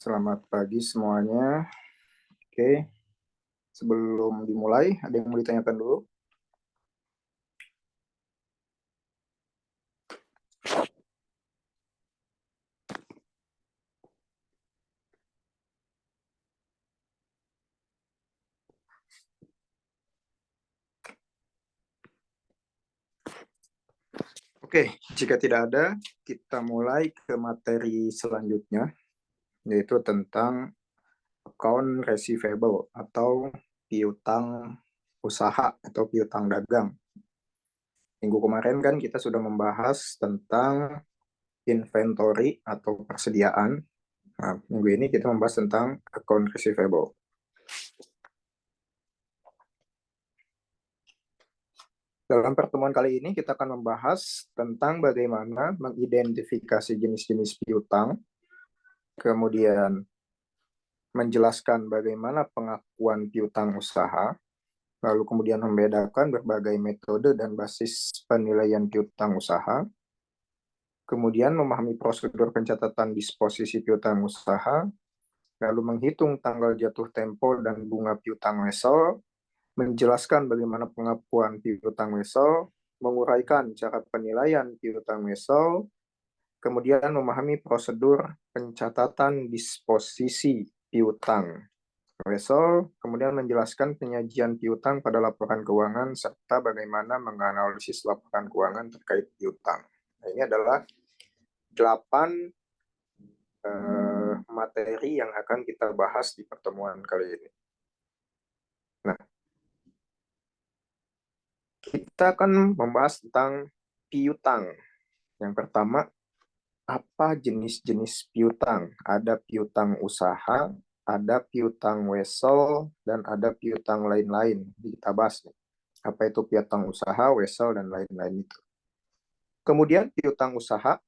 Selamat pagi semuanya. Oke, sebelum dimulai, ada yang mau ditanyakan dulu? Oke, jika tidak ada, kita mulai ke materi selanjutnya, yaitu tentang account receivable atau piutang usaha atau piutang dagang. Minggu kemarin kan kita sudah membahas tentang inventory atau persediaan. Nah, minggu ini kita membahas tentang account receivable. Dalam pertemuan kali ini kita akan membahas tentang bagaimana mengidentifikasi jenis-jenis piutang, kemudian menjelaskan bagaimana pengakuan piutang usaha, lalu kemudian membedakan berbagai metode dan basis penilaian piutang usaha, kemudian memahami prosedur pencatatan disposisi piutang usaha, lalu menghitung tanggal jatuh tempo dan bunga piutang wesel, menjelaskan bagaimana pengakuan piutang wesel, menguraikan cara penilaian piutang wesel, kemudian memahami prosedur pencatatan disposisi piutang wesel, kemudian menjelaskan penyajian piutang pada laporan keuangan, serta bagaimana menganalisis laporan keuangan terkait piutang. Nah, ini adalah 8 materi yang akan kita bahas di pertemuan kali ini. Nah, kita akan membahas tentang piutang. Yang pertama, apa jenis-jenis piutang? Ada piutang usaha, ada piutang wesel, dan ada piutang lain-lain. Kita bahas nih. Apa itu piutang usaha, wesel, dan lain-lain itu. Kemudian piutang usaha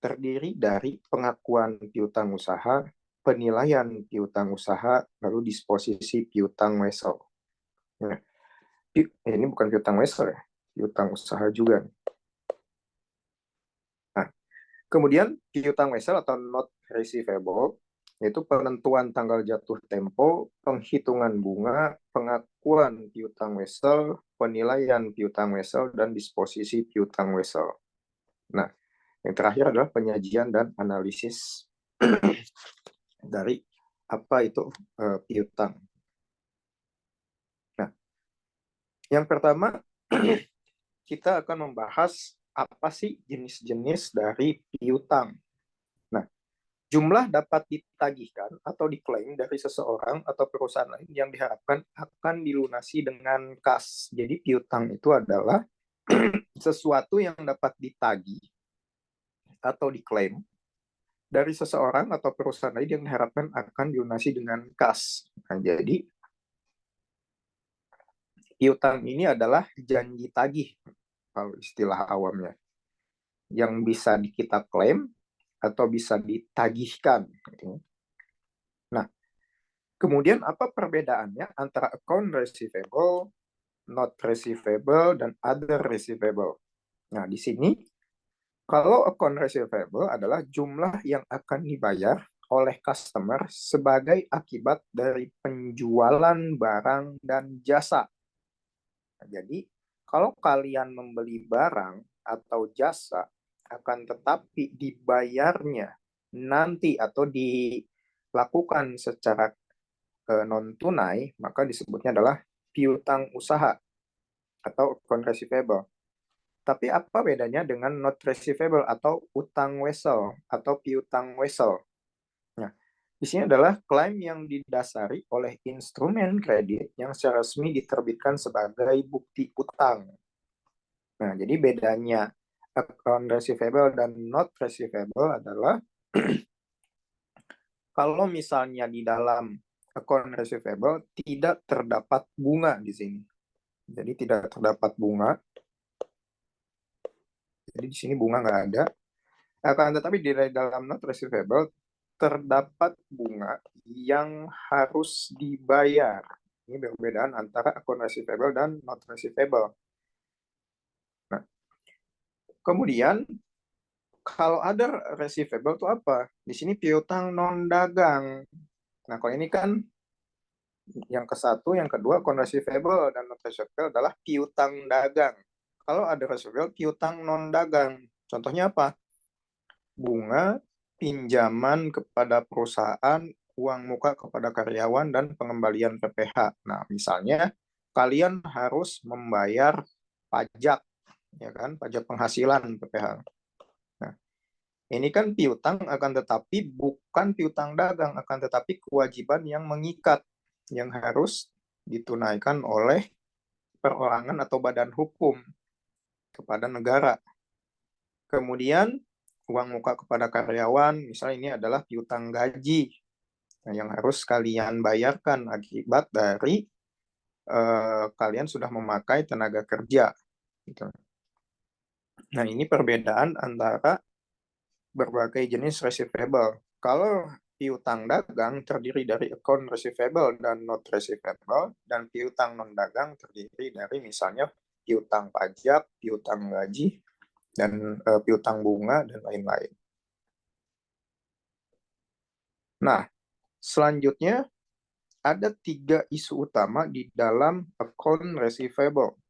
terdiri dari pengakuan piutang usaha, penilaian piutang usaha, lalu disposisi piutang wesel. Nah, ini bukan piutang wesel ya, piutang usaha juga. Nah, kemudian piutang wesel atau not receivable, yaitu penentuan tanggal jatuh tempo, penghitungan bunga, pengakuan piutang wesel, penilaian piutang wesel, dan disposisi piutang wesel. Nah, yang terakhir adalah penyajian dan analisis dari apa itu piutang. Nah, yang pertama kita akan membahas apa sih jenis-jenis dari piutang. Nah, jumlah dapat ditagihkan atau diklaim dari seseorang atau perusahaan lain yang diharapkan akan dilunasi dengan kas. Jadi piutang itu adalah sesuatu yang dapat ditagih atau diklaim dari seseorang atau perusahaan lain yang diharapkan akan dilunasi dengan kas. Nah, jadi piutang ini adalah janji tagih kalau istilah awamnya, yang bisa kita klaim atau bisa ditagihkan. Nah, kemudian apa perbedaannya antara account receivable, not receivable, dan other receivable? Nah, di sini kalau account receivable adalah jumlah yang akan dibayar oleh customer sebagai akibat dari penjualan barang dan jasa. Nah, jadi, kalau kalian membeli barang atau jasa, akan tetapi dibayarnya nanti atau dilakukan secara non-tunai, maka disebutnya adalah piutang usaha atau account receivable. Tapi apa bedanya dengan not receivable atau utang wesel atau piutang wesel? Nah, di sini adalah klaim yang didasari oleh instrumen kredit yang secara resmi diterbitkan sebagai bukti utang. Nah, jadi bedanya account receivable dan not receivable adalah kalau misalnya di dalam account receivable tidak terdapat bunga di sini. Jadi tidak terdapat bunga. Jadi di sini bunga nggak ada. Akan tetapi di dalam not receivable terdapat bunga yang harus dibayar. Ini perbedaan antara account receivable dan not receivable. Nah, kemudian Kalau ada receivable itu apa? Di sini piutang non dagang. Nah, kalau ini kan yang ke satu, yang kedua receivable dan non receivable adalah piutang dagang. Kalau ada receivable, piutang non dagang. Contohnya apa? Bunga, pinjaman kepada perusahaan, uang muka kepada karyawan, dan pengembalian PPh. Nah, misalnya kalian harus membayar pajak, ya kan? Pajak penghasilan PPh. Nah, ini kan piutang akan tetapi bukan piutang dagang, akan tetapi kewajiban yang mengikat yang harus ditunaikan oleh perorangan atau badan hukum kepada negara. Kemudian uang muka kepada karyawan, misalnya ini adalah piutang gaji yang harus kalian bayarkan akibat dari kalian sudah memakai tenaga kerja. Gitu. Nah, ini perbedaan antara berbagai jenis receivable. Kalau piutang dagang terdiri dari account receivable dan not receivable, dan piutang non dagang terdiri dari misalnya piutang pajak, piutang gaji, dan piutang bunga, dan lain-lain. Nah, selanjutnya ada 3 isu utama di dalam account receivable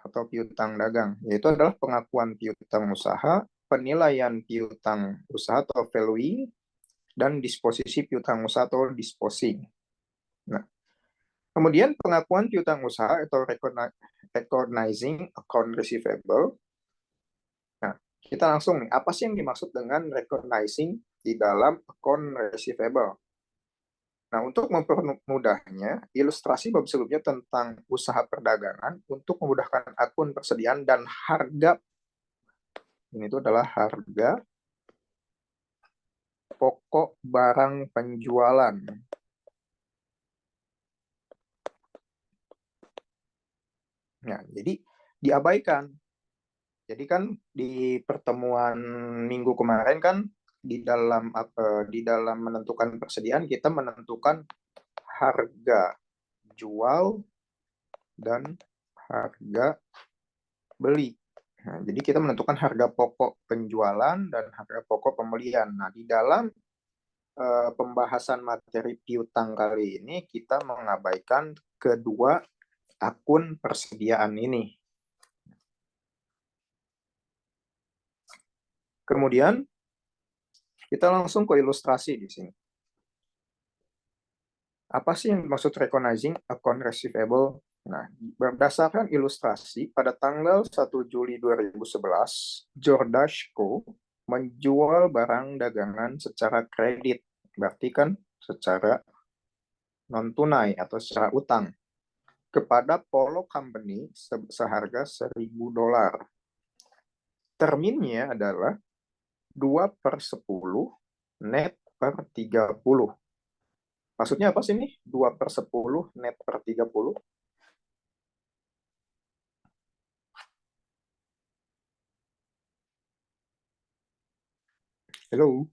atau piutang dagang, yaitu adalah pengakuan piutang usaha, penilaian piutang usaha atau valuing, dan disposisi piutang usaha atau disposing. Nah, kemudian pengakuan piutang usaha atau recognizing account receivable. Nah, kita langsung nih, apa sih yang dimaksud dengan recognizing di dalam account receivable? Nah, untuk mempermudahnya, ilustrasi bab sebelumnya tentang usaha perdagangan untuk memudahkan akun persediaan dan harga. Ini itu adalah harga pokok barang penjualan. Nah, jadi diabaikan. Jadi kan di pertemuan minggu kemarin kan di dalam menentukan persediaan kita menentukan harga jual dan harga beli. Nah, jadi kita menentukan harga pokok penjualan dan harga pokok pembelian. Nah, di dalam pembahasan materi piutang kali ini kita mengabaikan kedua akun persediaan ini. Kemudian kita langsung ke ilustrasi di sini. Apa sih yang dimaksud recognizing account receivable? Nah, berdasarkan ilustrasi, pada tanggal 1 Juli 2011, Jordache Co. menjual barang dagangan secara kredit. Berarti kan secara non-tunai atau secara utang kepada Polo Company seharga $1.000. Terminnya adalah 2/10 net per 30. Maksudnya apa sih nih? 2/10 net per 30? Hello?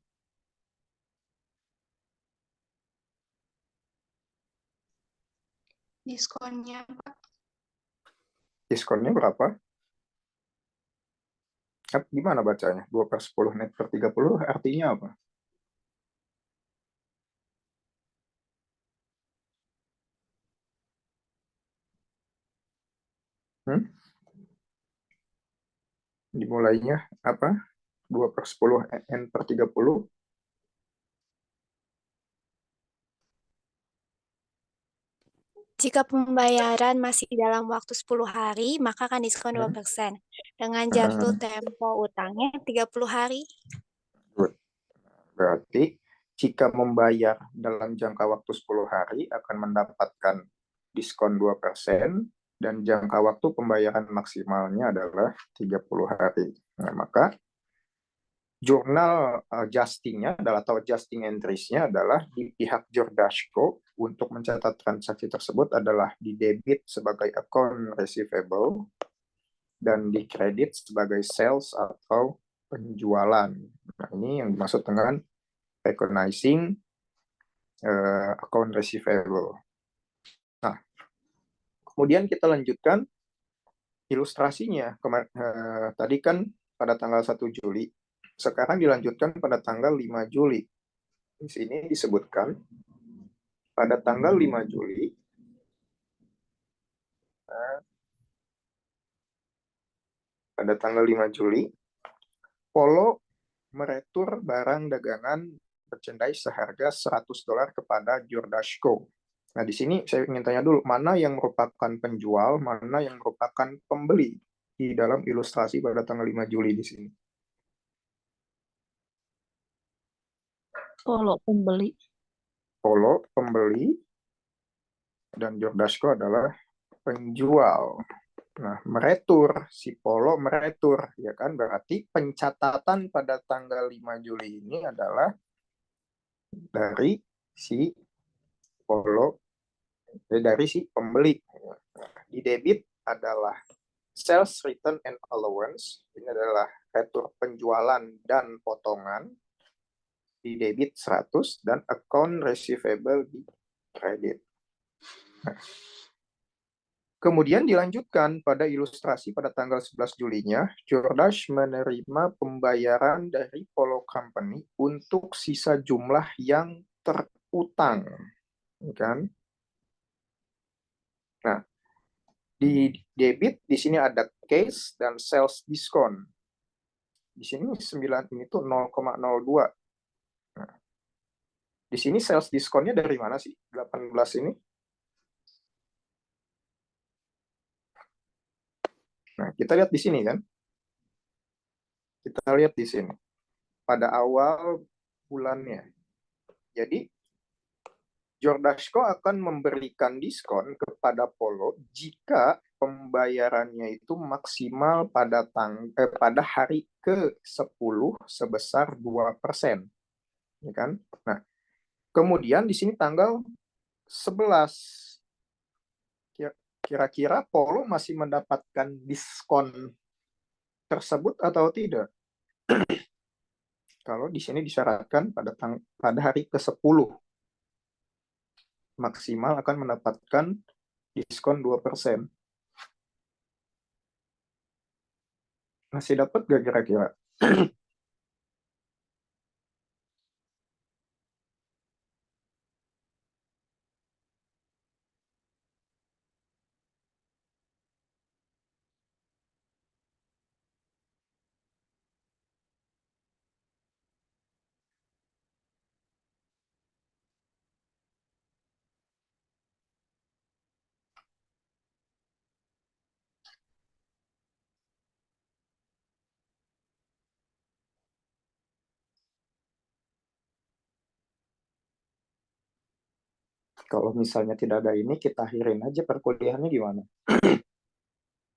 Diskonnya, Pak. Diskonnya berapa? Gimana bacanya? 2/10 net per 30 artinya apa? Hmm? Dimulainya apa? 2/10 N per 30? Jika pembayaran masih dalam waktu 10 hari, maka akan diskon 2%. Dengan jatuh tempo utangnya 30 hari. Good. Berarti jika membayar dalam jangka waktu 10 hari akan mendapatkan diskon 2%, dan jangka waktu pembayaran maksimalnya adalah 30 hari. Nah, maka jurnal adjusting-nya adalah atau adjusting entries-nya adalah di pihak Jordache Co. Untuk mencatat transaksi tersebut adalah di debit sebagai account receivable dan di kredit sebagai sales atau penjualan. Nah, ini yang dimaksud dengan recognizing account receivable. Nah, kemudian kita lanjutkan ilustrasinya. Tadi kan pada tanggal 1 Juli Sekarang dilanjutkan pada tanggal 5 Juli. Di sini disebutkan pada tanggal 5 Juli pada tanggal 5 Juli Polo meretur barang dagangan merchandise seharga $100 kepada Jordashko. Nah, di sini saya ingin tanya dulu, mana yang merupakan penjual, mana yang merupakan pembeli di dalam ilustrasi pada tanggal 5 Juli di sini? Polo pembeli. Polo pembeli dan Jordashko adalah penjual. Nah, meretur, si Polo meretur, ya kan? Berarti pencatatan pada tanggal 5 Juli ini adalah dari si Polo, dari si pembeli. Di debit adalah sales return and allowance, ini adalah retur penjualan dan potongan, di debit 100, dan account receivable di kredit. Nah, kemudian dilanjutkan pada ilustrasi pada tanggal 11 Julinya, Jordache menerima pembayaran dari Polo Company untuk sisa jumlah yang terutang. Kan? Nah, di debit di sini ada case dan sales discount. Di sini 9 ini tuh 0,02. Nah, di sini sales diskonnya dari mana sih? 18 ini. Nah, kita lihat di sini kan. Kita lihat di sini. Pada awal bulannya. Jadi, Jordashko akan memberikan diskon kepada Polo jika pembayarannya itu maksimal pada pada hari ke-10 sebesar 2%. Ya kan? Nah, kemudian di sini tanggal 11. Kira-kira Polo masih mendapatkan diskon tersebut atau tidak? Kalau di sini disyaratkan pada hari ke-10 maksimal akan mendapatkan diskon 2%. Masih dapat gak kira-kira? Kalau misalnya tidak ada ini, kita akhirin aja perkuliahannya gimana?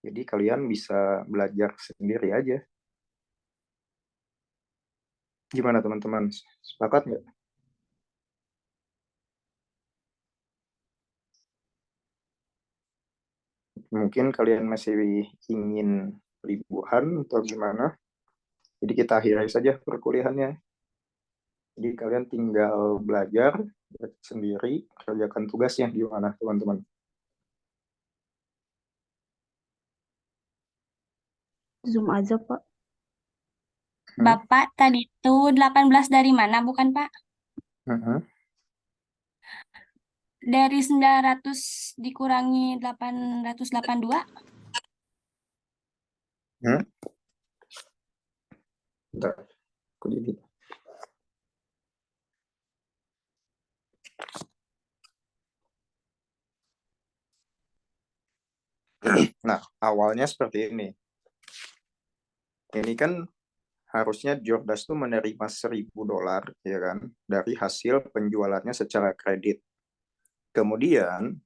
Jadi kalian bisa belajar sendiri aja. Gimana teman-teman? Sepakat nggak? Mungkin kalian masih ingin liburan atau gimana? Jadi kita akhiri saja perkuliahannya. Jadi kalian tinggal belajar sendiri, kerjakan tugasnya gimana teman-teman? Zoom aja, Pak. Bapak, tadi itu 18 dari mana, bukan, Pak? Dari 900 dikurangi 882? Bentar, aku jadi. Nah, awalnya seperti ini. Ini kan harusnya Jordache tuh menerima $1.000, ya kan, dari hasil penjualannya secara kredit. Kemudian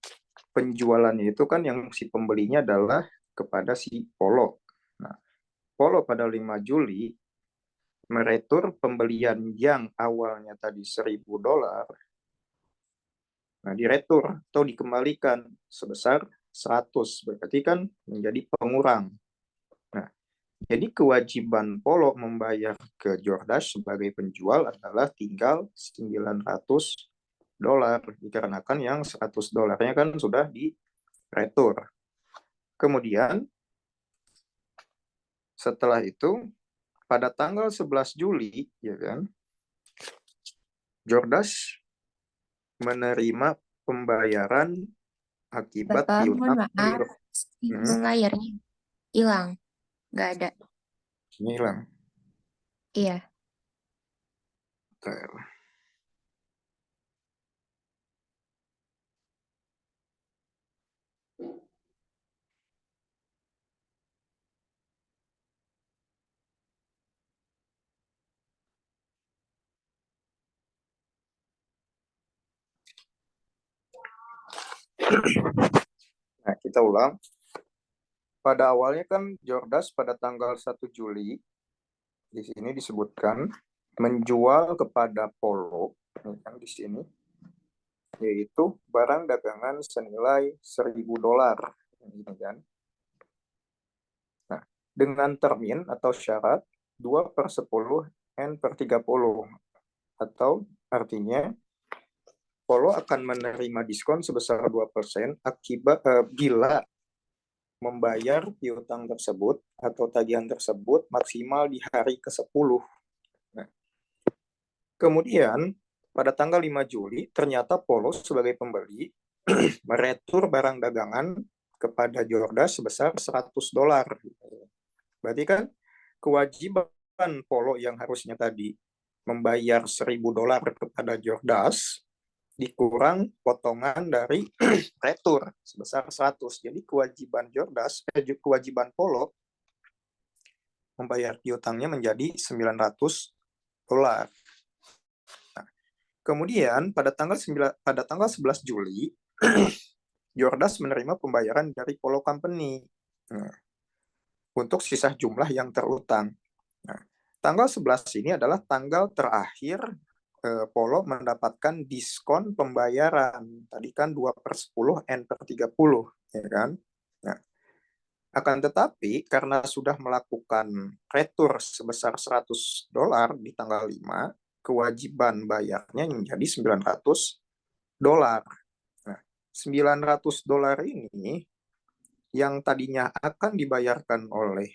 penjualannya itu kan yang si pembelinya adalah kepada si Polo. Nah, Polo pada 5 Juli meretur pembelian yang awalnya tadi $1.000. Nah, diretur atau dikembalikan sebesar 100, berarti kan menjadi pengurang. Nah, jadi kewajiban Polo membayar ke Jordache sebagai penjual adalah tinggal $900, dikarenakan yang $100-nya kan sudah diretur. Kemudian setelah itu pada tanggal 11 Juli, ya kan, Jordache menerima pembayaran akibat Bapak, mohon piutang maaf, layarnya hilang, nggak ada. Ini hilang. Iya, Bentar. Nah, kita ulang. Pada awalnya kan Jordache pada tanggal 1 Juli, di sini disebutkan, menjual kepada Polo, yang di sini, yaitu barang dagangan senilai $1.000. Ini kan. Nah, dengan termin atau syarat 2/10 N/30, atau artinya Polo akan menerima diskon sebesar 2% akibat bila membayar piutang tersebut atau tagihan tersebut maksimal di hari ke-10. Nah, kemudian pada tanggal 5 Juli ternyata Polo sebagai pembeli meretur barang dagangan kepada Jordache sebesar $100. Berarti kan kewajiban Polo yang harusnya tadi membayar $1.000 kepada Jordache dikurang potongan dari retur sebesar 100. Jadi kewajiban Jordache, kewajiban Polo membayar piutangnya menjadi $900. Nah, kemudian pada tanggal 11 Juli Jordache menerima pembayaran dari Polo Company untuk sisa jumlah yang terutang. Nah, tanggal 11 ini adalah tanggal terakhir Polo mendapatkan diskon pembayaran. Tadi kan 2/10 N/30, ya kan? Nah, akan tetapi karena sudah melakukan retur sebesar $100 di tanggal 5, kewajiban bayarnya menjadi $900. Nah, $900 ini yang tadinya akan dibayarkan oleh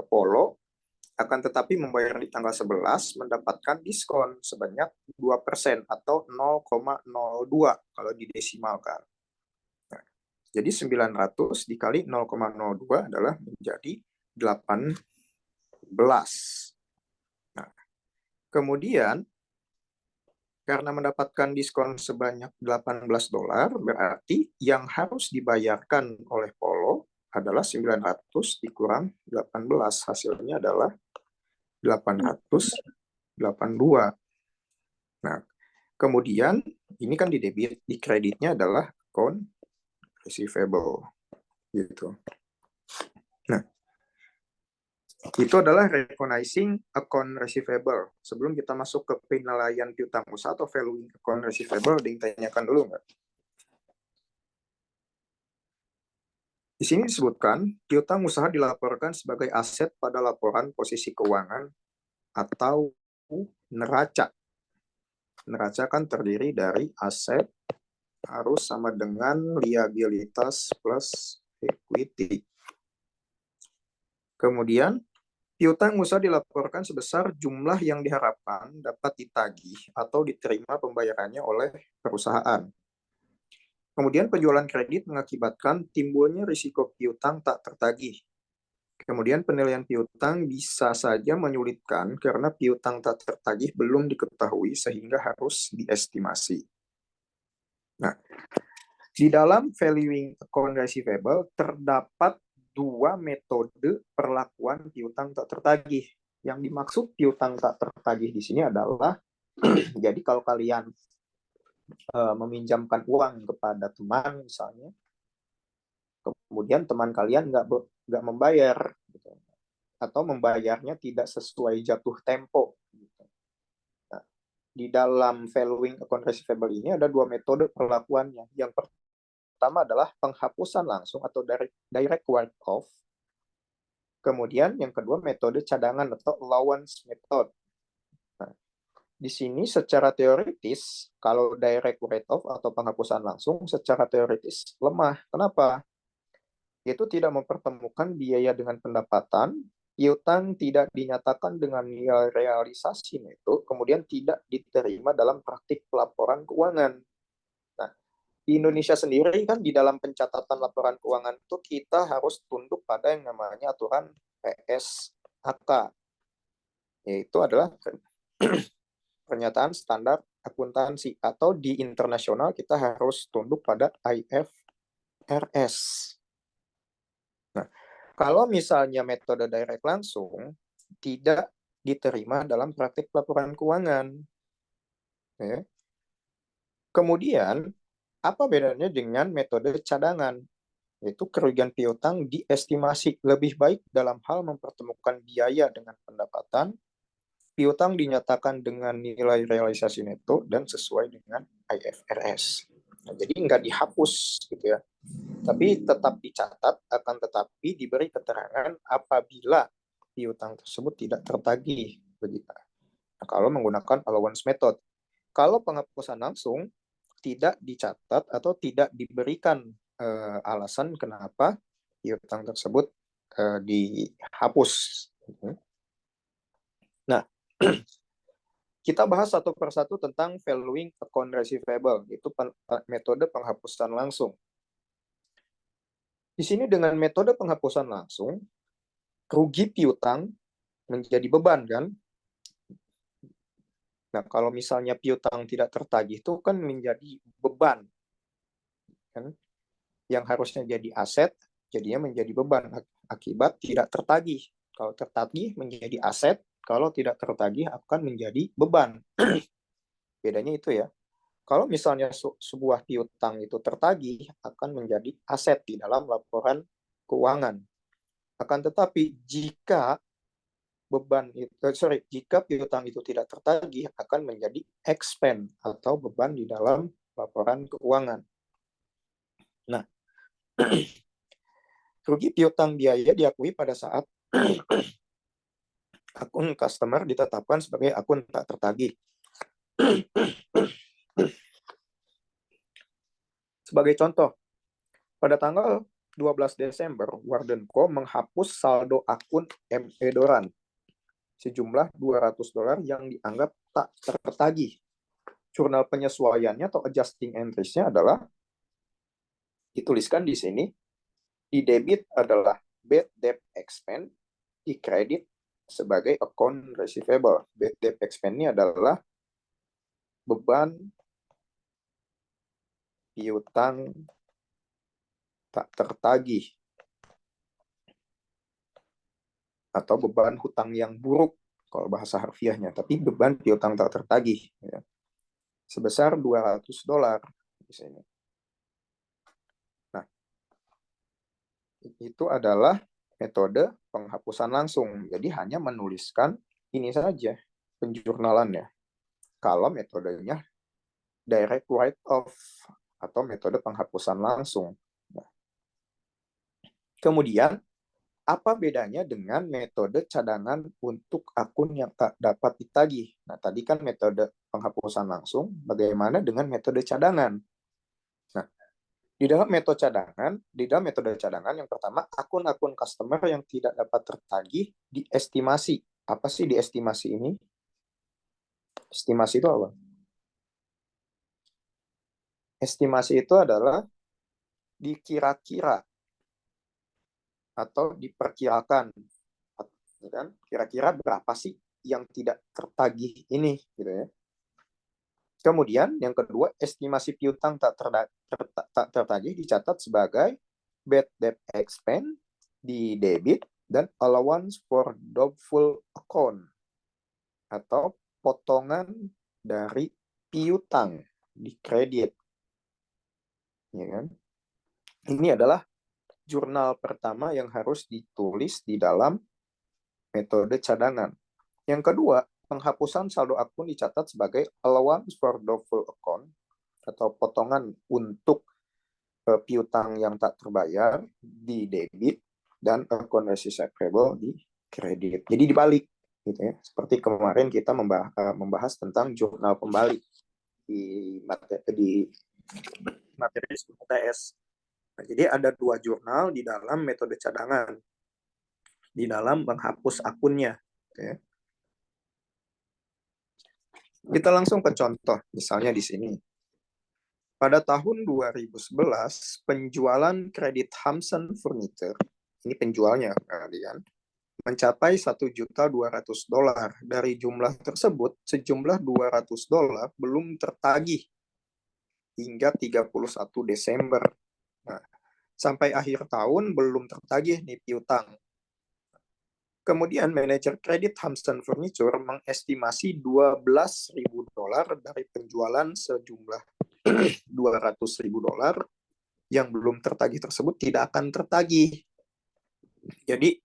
Polo, akan tetapi membayar di tanggal 11 mendapatkan diskon sebanyak 2% atau 0,02 kalau didesimalkan. Nah, jadi 900 dikali 0,02 adalah menjadi 18. Nah, kemudian karena mendapatkan diskon sebanyak $18, berarti yang harus dibayarkan oleh Polo adalah 900 dikurang 18. Hasilnya adalah 882. Nah, kemudian ini kan di debit, di kreditnya adalah account receivable gitu. Nah, itu adalah recognizing account receivable. Sebelum kita masuk ke penilaian piutang usaha atau valuing account receivable, ditanyakan dulu nggak? Di sini disebutkan, piutang usaha dilaporkan sebagai aset pada laporan posisi keuangan atau neraca. Neraca kan terdiri dari aset harus sama dengan liabilitas plus equity. Kemudian, piutang usaha dilaporkan sebesar jumlah yang diharapkan dapat ditagih atau diterima pembayarannya oleh perusahaan. Kemudian penjualan kredit mengakibatkan timbulnya risiko piutang tak tertagih. Kemudian penilaian piutang bisa saja menyulitkan karena piutang tak tertagih belum diketahui sehingga harus diestimasi. Nah, di dalam valuing account receivable terdapat dua metode perlakuan piutang tak tertagih. Yang dimaksud piutang tak tertagih di sini adalah jadi kalau kalian meminjamkan uang kepada teman misalnya, kemudian teman kalian nggak membayar, gitu, atau membayarnya tidak sesuai jatuh tempo. Gitu. Nah, di dalam valuing account receivable ini ada dua metode perlakuannya. Yang pertama adalah penghapusan langsung atau direct write-off. Kemudian yang kedua metode cadangan atau allowance method. Nah, di sini secara teoritis, kalau direct write-off atau penghapusan langsung secara teoritis lemah. Kenapa? Itu tidak mempertemukan biaya dengan pendapatan piutang tidak dinyatakan dengan nilai realisasi neto, kemudian tidak diterima dalam praktik pelaporan keuangan. Nah, di Indonesia sendiri kan di dalam pencatatan laporan keuangan itu kita harus tunduk pada yang namanya aturan PSAK, yaitu adalah pernyataan standar akuntansi, atau di internasional kita harus tunduk pada IFRS. Nah, kalau misalnya metode direct langsung tidak diterima dalam praktik pelaporan keuangan. Ya. Kemudian, apa bedanya dengan metode cadangan? Yaitu kerugian piutang diestimasi. Lebih baik dalam hal mempertemukan biaya dengan pendapatan, piutang dinyatakan dengan nilai realisasi neto dan sesuai dengan IFRS. Nah, jadi nggak dihapus gitu ya, tapi tetap dicatat, akan tetapi diberi keterangan apabila piutang tersebut tidak tertagih. Nah, kalau menggunakan allowance method. Kalau penghapusan langsung tidak dicatat atau tidak diberikan alasan kenapa piutang tersebut dihapus. Nah, kita bahas satu persatu tentang valuing account receivable, itu metode penghapusan langsung. Di sini dengan metode penghapusan langsung, rugi piutang menjadi beban kan? Nah, kalau misalnya piutang tidak tertagih itu kan menjadi beban, kan? Yang harusnya jadi aset, jadinya menjadi beban akibat tidak tertagih. Kalau tertagih menjadi aset, kalau tidak tertagih akan menjadi beban. Bedanya itu ya. Kalau misalnya sebuah piutang itu tertagih, akan menjadi aset di dalam laporan keuangan. Akan tetapi jika jika piutang itu tidak tertagih, akan menjadi expense atau beban di dalam laporan keuangan. Nah, rugi piutang biaya diakui pada saat akun customer ditetapkan sebagai akun tak tertagih. Sebagai contoh, pada tanggal 12 Desember, Warden Co menghapus saldo akun ME Doran sejumlah $200 yang dianggap tak tertagih. Jurnal penyesuaiannya atau adjusting entries-nya adalah dituliskan di sini. Di debit adalah bad debt expense, di kredit sebagai account receivable. Bad debt expense ini adalah beban piutang tak tertagih atau beban hutang yang buruk kalau bahasa harfiahnya, tapi beban piutang tak tertagih ya, sebesar $200 di sini. Nah, itu adalah metode penghapusan langsung. Jadi hanya menuliskan ini saja penjurnalannya. Kalau metodenya direct write-off atau metode penghapusan langsung. Nah, kemudian, apa bedanya dengan metode cadangan untuk akun yang tak dapat ditagih? Nah, tadi kan metode penghapusan langsung, bagaimana dengan metode cadangan? Nah, di dalam metode cadangan yang pertama, akun-akun customer yang tidak dapat tertagih diestimasi. Apa sih diestimasi ini? Estimasi itu apa? Estimasi itu adalah dikira-kira atau diperkirakan, kan? Kira-kira berapa sih yang tidak tertagih ini, gitu ya. Kemudian yang kedua, estimasi piutang tak tertagih dicatat sebagai bad debt expense di debit dan allowance for doubtful account atau potongan dari piutang di kredit. Ya kan? Ini adalah jurnal pertama yang harus ditulis di dalam metode cadangan. Yang kedua, penghapusan saldo akun dicatat sebagai allowance for doubtful account atau potongan untuk piutang yang tak terbayar di debit dan account receivable di kredit. Jadi dibalik, gitu ya. Seperti kemarin kita membahas tentang jurnal pembalik di materi UTS. Nah, jadi ada dua jurnal di dalam metode cadangan. di dalam menghapus akunnya. Oke. Kita langsung ke contoh, misalnya di sini. Pada tahun 2011, penjualan kredit Hamsun Furniture, ini penjualnya kalian, mencapai $1.200.000. Dari jumlah tersebut, sejumlah $200 belum tertagih hingga 31 Desember. Nah, sampai akhir tahun belum tertagih nih piutang. Kemudian manajer kredit Hamsun Furniture mengestimasi $12.000 dari penjualan sejumlah $200.000 yang belum tertagih tersebut tidak akan tertagih. Jadi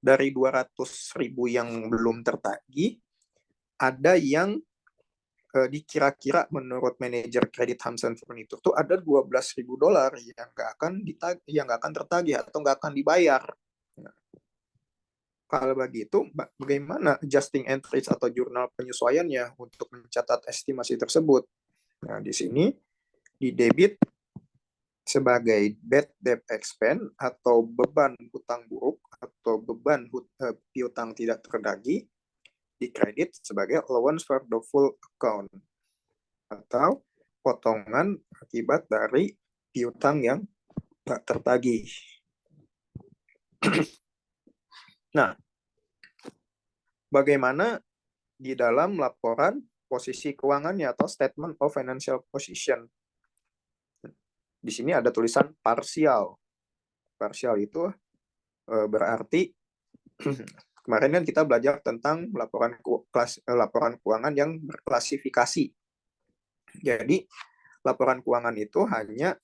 dari 200.000 yang belum tertagih, ada yang dikira-kira menurut manajer kredit Hamsun Furniture itu ada $12.000 yang nggak akan tertagih atau nggak akan dibayar. Nah, kalau begitu, bagaimana adjusting entries atau jurnal penyesuaiannya untuk mencatat estimasi tersebut? Nah, di sini di debit sebagai bad debt expense atau beban hutang buruk atau beban piutang tidak tertagih, di kredit sebagai allowance for the full account atau potongan akibat dari piutang yang tidak tertagih. Nah, bagaimana di dalam laporan posisi keuangannya atau statement of financial position? Di sini ada tulisan parsial. Parsial itu berarti kemarin kan kita belajar tentang laporan keuangan yang berklasifikasi. Jadi laporan keuangan itu hanya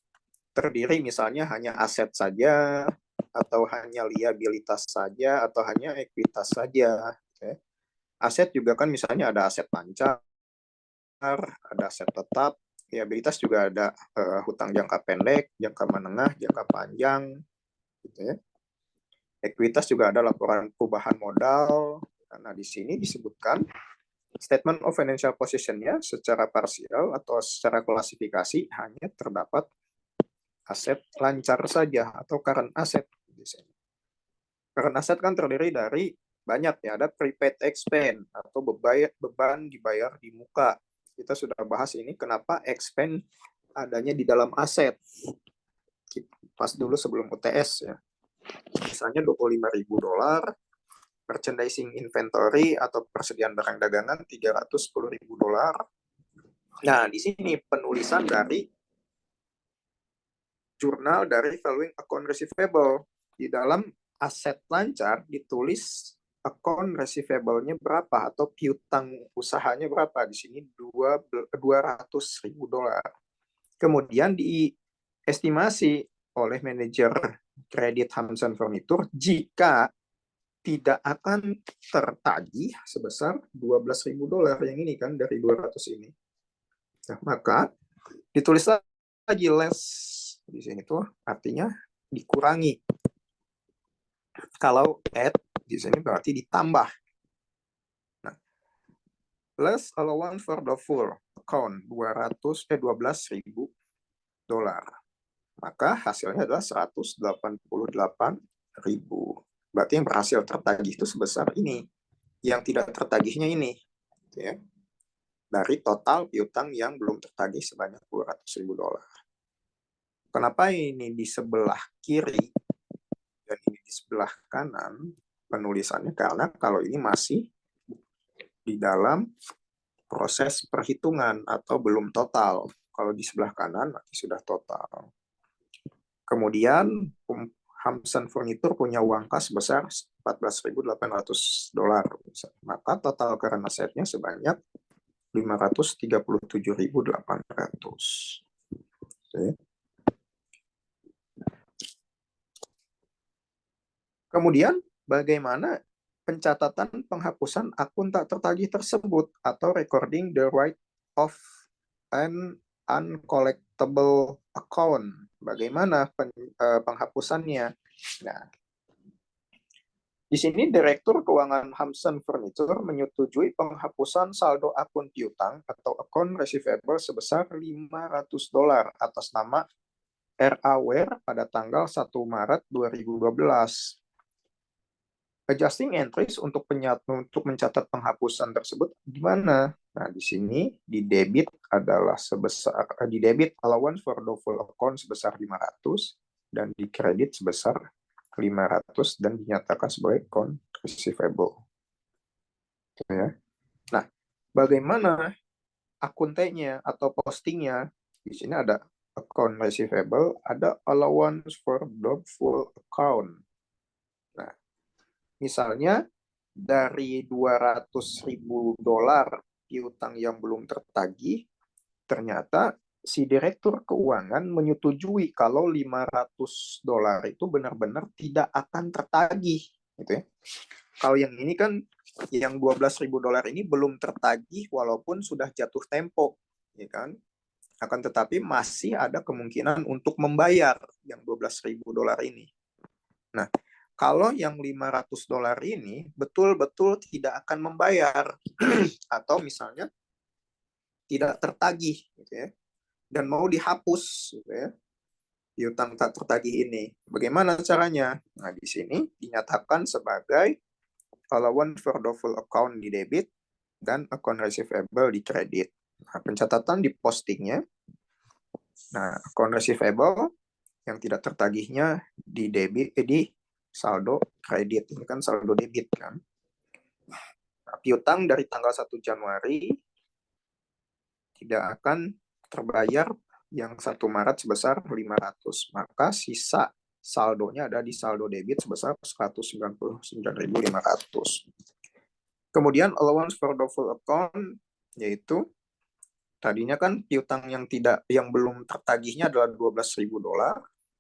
terdiri misalnya hanya aset saja, atau hanya liabilitas saja, atau hanya ekuitas saja. Aset juga kan misalnya ada aset lancar, ada aset tetap, liabilitas juga ada hutang jangka pendek, jangka menengah, jangka panjang, gitu ya. Ekuitas juga ada laporan perubahan modal. Nah, di sini disebutkan statement of financial position-nya secara parsial atau secara klasifikasi hanya terdapat aset lancar saja atau current asset. Current asset kan terdiri dari banyak ya, ada prepaid expense atau beban dibayar di muka. Kita sudah bahas ini kenapa expense adanya di dalam aset. Pas dulu sebelum UTS ya. Misalnya $25.000, merchandising inventory atau persediaan barang dagangan $310.000. Nah, di sini penulisan dari jurnal dari valuing account receivable. Di dalam aset lancar ditulis account receivable-nya berapa atau piutang usahanya berapa. Di sini $200.000. Kemudian diestimasi oleh manajer kredit Hamsun Furniture jika tidak akan tertagih sebesar $12.000 yang ini kan dari 200 ini. Nah, maka ditulis lagi less di sini tuh artinya dikurangi. Kalau add di sini berarti ditambah. Nah, less allowance for the full account $12.000. Maka hasilnya adalah $188.000. Berarti yang berhasil tertagih itu sebesar ini. Yang tidak tertagihnya ini. Ya. Dari total piutang yang belum tertagih sebanyak $200.000. Kenapa ini di sebelah kiri dan ini di sebelah kanan penulisannya? Karena kalau ini masih di dalam proses perhitungan atau belum total. Kalau di sebelah kanan nanti sudah total. Kemudian Hamsun Furniture punya uang kas sebesar $14.800. Maka total current asset-nya sebanyak $537.800. Oke. Kemudian bagaimana pencatatan penghapusan akun tak tertagih tersebut atau recording the write off an uncollectible account. Bagaimana penghapusannya? Nah, di sini Direktur Keuangan Hamsun Furniture menyetujui penghapusan saldo akun piutang atau account receivable sebesar $500 atas nama R.A. Ware pada tanggal 1 Maret 2012. Adjusting entries untuk mencatat penghapusan tersebut gimana? Nah, di sini di debit adalah di debit allowance for doubtful account sebesar 500 dan di kredit sebesar 500 dan dinyatakan sebagai account receivable. Ya. Nah, bagaimana akun T-nya atau postingnya? Di sini ada account receivable, ada allowance for doubtful account. Nah, misalnya dari $200.000 piutang yang belum tertagih, ternyata si direktur keuangan menyetujui kalau $500 itu benar-benar tidak akan tertagih, gitu ya. Kalau yang ini kan, yang $12.000 ini belum tertagih walaupun sudah jatuh tempo, ya kan? Akan tetapi masih ada kemungkinan untuk membayar yang $12.000 ini. Nah, kalau yang $500 ini betul-betul tidak akan membayar atau misalnya tidak tertagih, gitu ya, dan mau dihapus, gitu ya, piutang tak tertagih ini. Bagaimana caranya? Nah, di sini dinyatakan sebagai allowance for doubtful account di debit dan account receivable di kredit. Nah, pencatatan di postingnya. Nah, account receivable yang tidak tertagihnya di debit di saldo kredit. Ini kan saldo debit kan. Nah, piutang dari tanggal 1 Januari tidak akan terbayar yang 1 Maret sebesar 500. Maka sisa saldonya ada di saldo debit sebesar 199.500. Kemudian allowance for doubtful account yaitu tadinya kan piutang yang belum tertagihnya adalah $12.000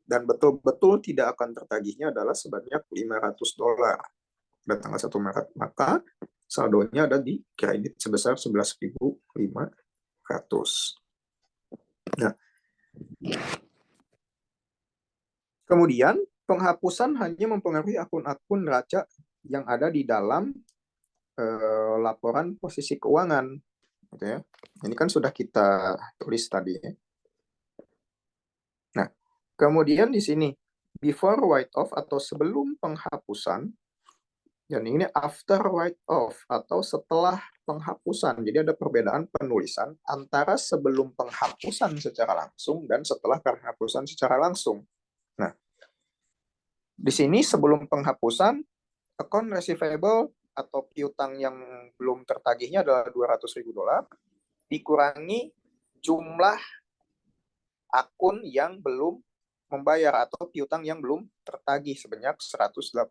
dan betul-betul tidak akan tertagihnya adalah sebanyak $500 pada tanggal 1 Maret. Maka saldonya ada di kredit sebesar 11.500. Nah, kemudian penghapusan hanya mempengaruhi akun-akun neraca yang ada di dalam laporan posisi keuangan, gitu ya. Ini kan sudah kita tulis tadi ya. Nah, kemudian di sini before write off atau sebelum penghapusan, dan ini after write off atau setelah penghapusan. Jadi ada perbedaan penulisan antara sebelum penghapusan secara langsung dan setelah penghapusan secara langsung. Nah, di sini sebelum penghapusan account receivable atau piutang yang belum tertagihnya adalah $200.000 dikurangi jumlah akun yang belum membayar atau piutang yang belum tertagih sebanyak $188.000.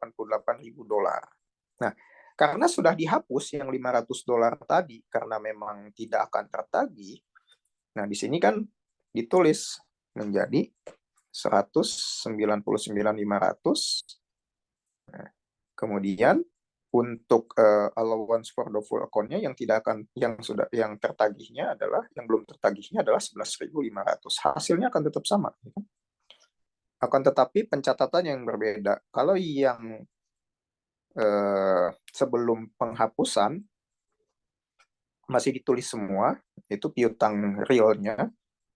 Nah, karena sudah dihapus yang $500 tadi karena memang tidak akan tertagih, nah di sini kan ditulis menjadi 199.500. Nah, kemudian untuk allowance for doubtful account-nya yang tertagihnya adalah yang belum tertagihnya adalah 11.500. Hasilnya akan tetap sama. Akan tetapi pencatatan yang berbeda. Kalau yang sebelum penghapusan masih ditulis semua, itu piutang realnya.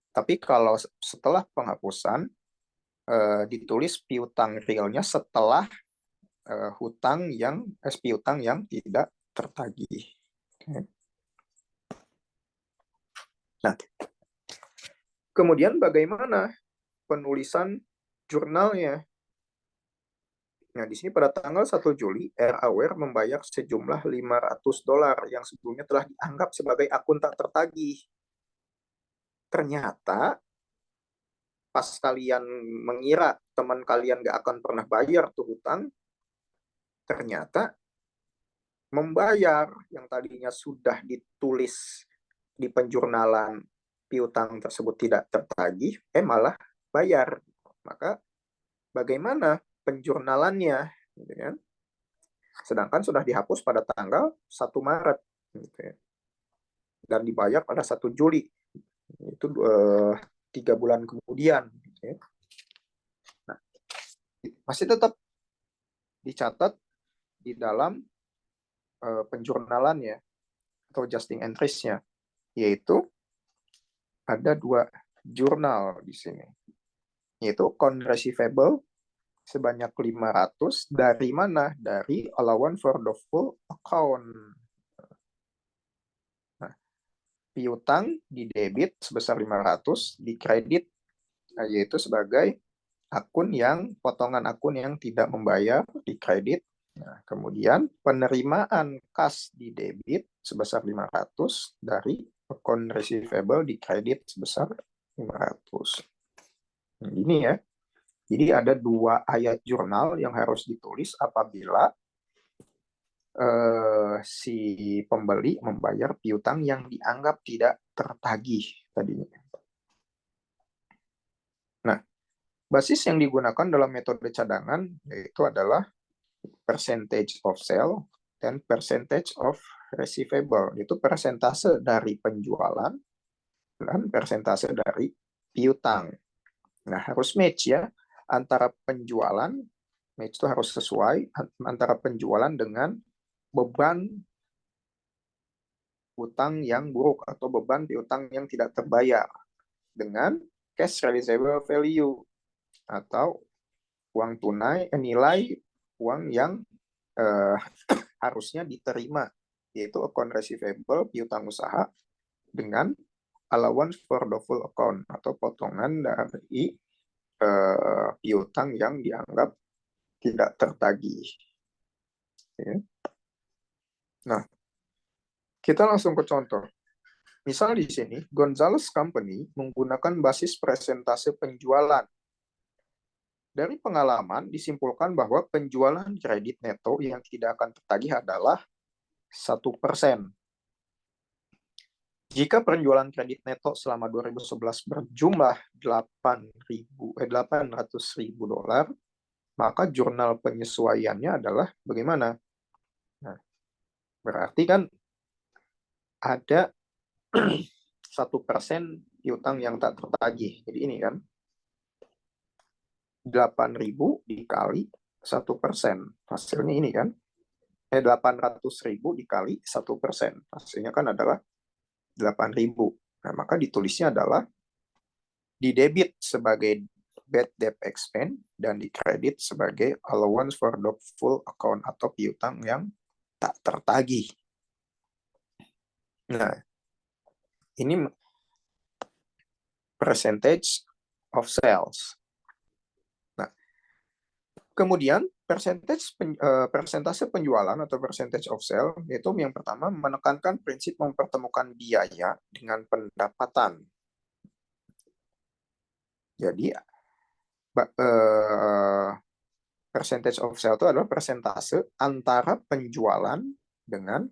Tapi kalau setelah penghapusan ditulis piutang realnya setelah piutang yang tidak tertagih. Okay. Nah, kemudian bagaimana penulisan jurnalnya? Nah, di sini pada tanggal 1 Juli, AirAware membayar sejumlah $500 yang sebelumnya telah dianggap sebagai akun tak tertagih. Ternyata, pas kalian mengira teman kalian gak akan pernah bayar tuh hutang, ternyata membayar yang tadinya sudah ditulis di penjurnalan piutang tersebut tidak tertagih, malah bayar. Maka bagaimana penjurnalannya? Gitu kan? Sedangkan sudah dihapus pada tanggal 1 Maret. Gitu ya. Dan dibayar pada 1 Juli. Itu 3 bulan kemudian. Gitu ya. Nah, masih tetap dicatat di dalam penjurnalannya atau adjusting entries-nya, yaitu ada 2 jurnal di sini, yaitu account receivable sebanyak 500 dari mana? Dari allowance for the full account. Nah, piutang di debit sebesar 500, di kredit yaitu sebagai potongan akun yang tidak membayar di kredit. Nah, kemudian penerimaan kas di debit sebesar 500 dari account receivable di kredit sebesar 500. Nah, ini ya. Jadi ada 2 ayat jurnal yang harus ditulis apabila si pembeli membayar piutang yang dianggap tidak tertagih tadinya. Nah, basis yang digunakan dalam metode cadangan yaitu adalah percentage of sale dan percentage of receivable. Itu persentase dari penjualan dan persentase dari piutang. Nah, harus match ya antara penjualan, match itu harus sesuai antara penjualan dengan beban utang yang buruk atau beban piutang yang tidak terbayar dengan cash realizable value atau uang tunai, nilai uang yang harusnya diterima, yaitu account receivable piutang usaha dengan allowance for the full account atau potongan dari piutang yang dianggap tidak tertagih. Ya. Nah, kita langsung ke contoh. Misal di sini, Gonzales Company menggunakan basis persentase penjualan. Dari pengalaman disimpulkan bahwa penjualan kredit neto yang tidak akan tertagih adalah 1%. Jika penjualan kredit neto selama 2011 berjumlah $800.000, maka jurnal penyesuaiannya adalah bagaimana? Nah, berarti kan ada 1% piutang yang tak tertagih. Jadi ini kan 8.000 dikali 1%. Hasilnya ini kan 800.000 dikali 1%. Hasilnya kan adalah 8.000. Nah, maka ditulisnya adalah di debit sebagai bad debt expense dan di kredit sebagai allowance for the full account atau piutang yang tak tertagih. Nah, ini percentage of sales. Nah, kemudian persentase penjualan atau percentage of sale yaitu yang pertama menekankan prinsip mempertemukan biaya dengan pendapatan. Jadi percentage of sale itu adalah persentase antara penjualan dengan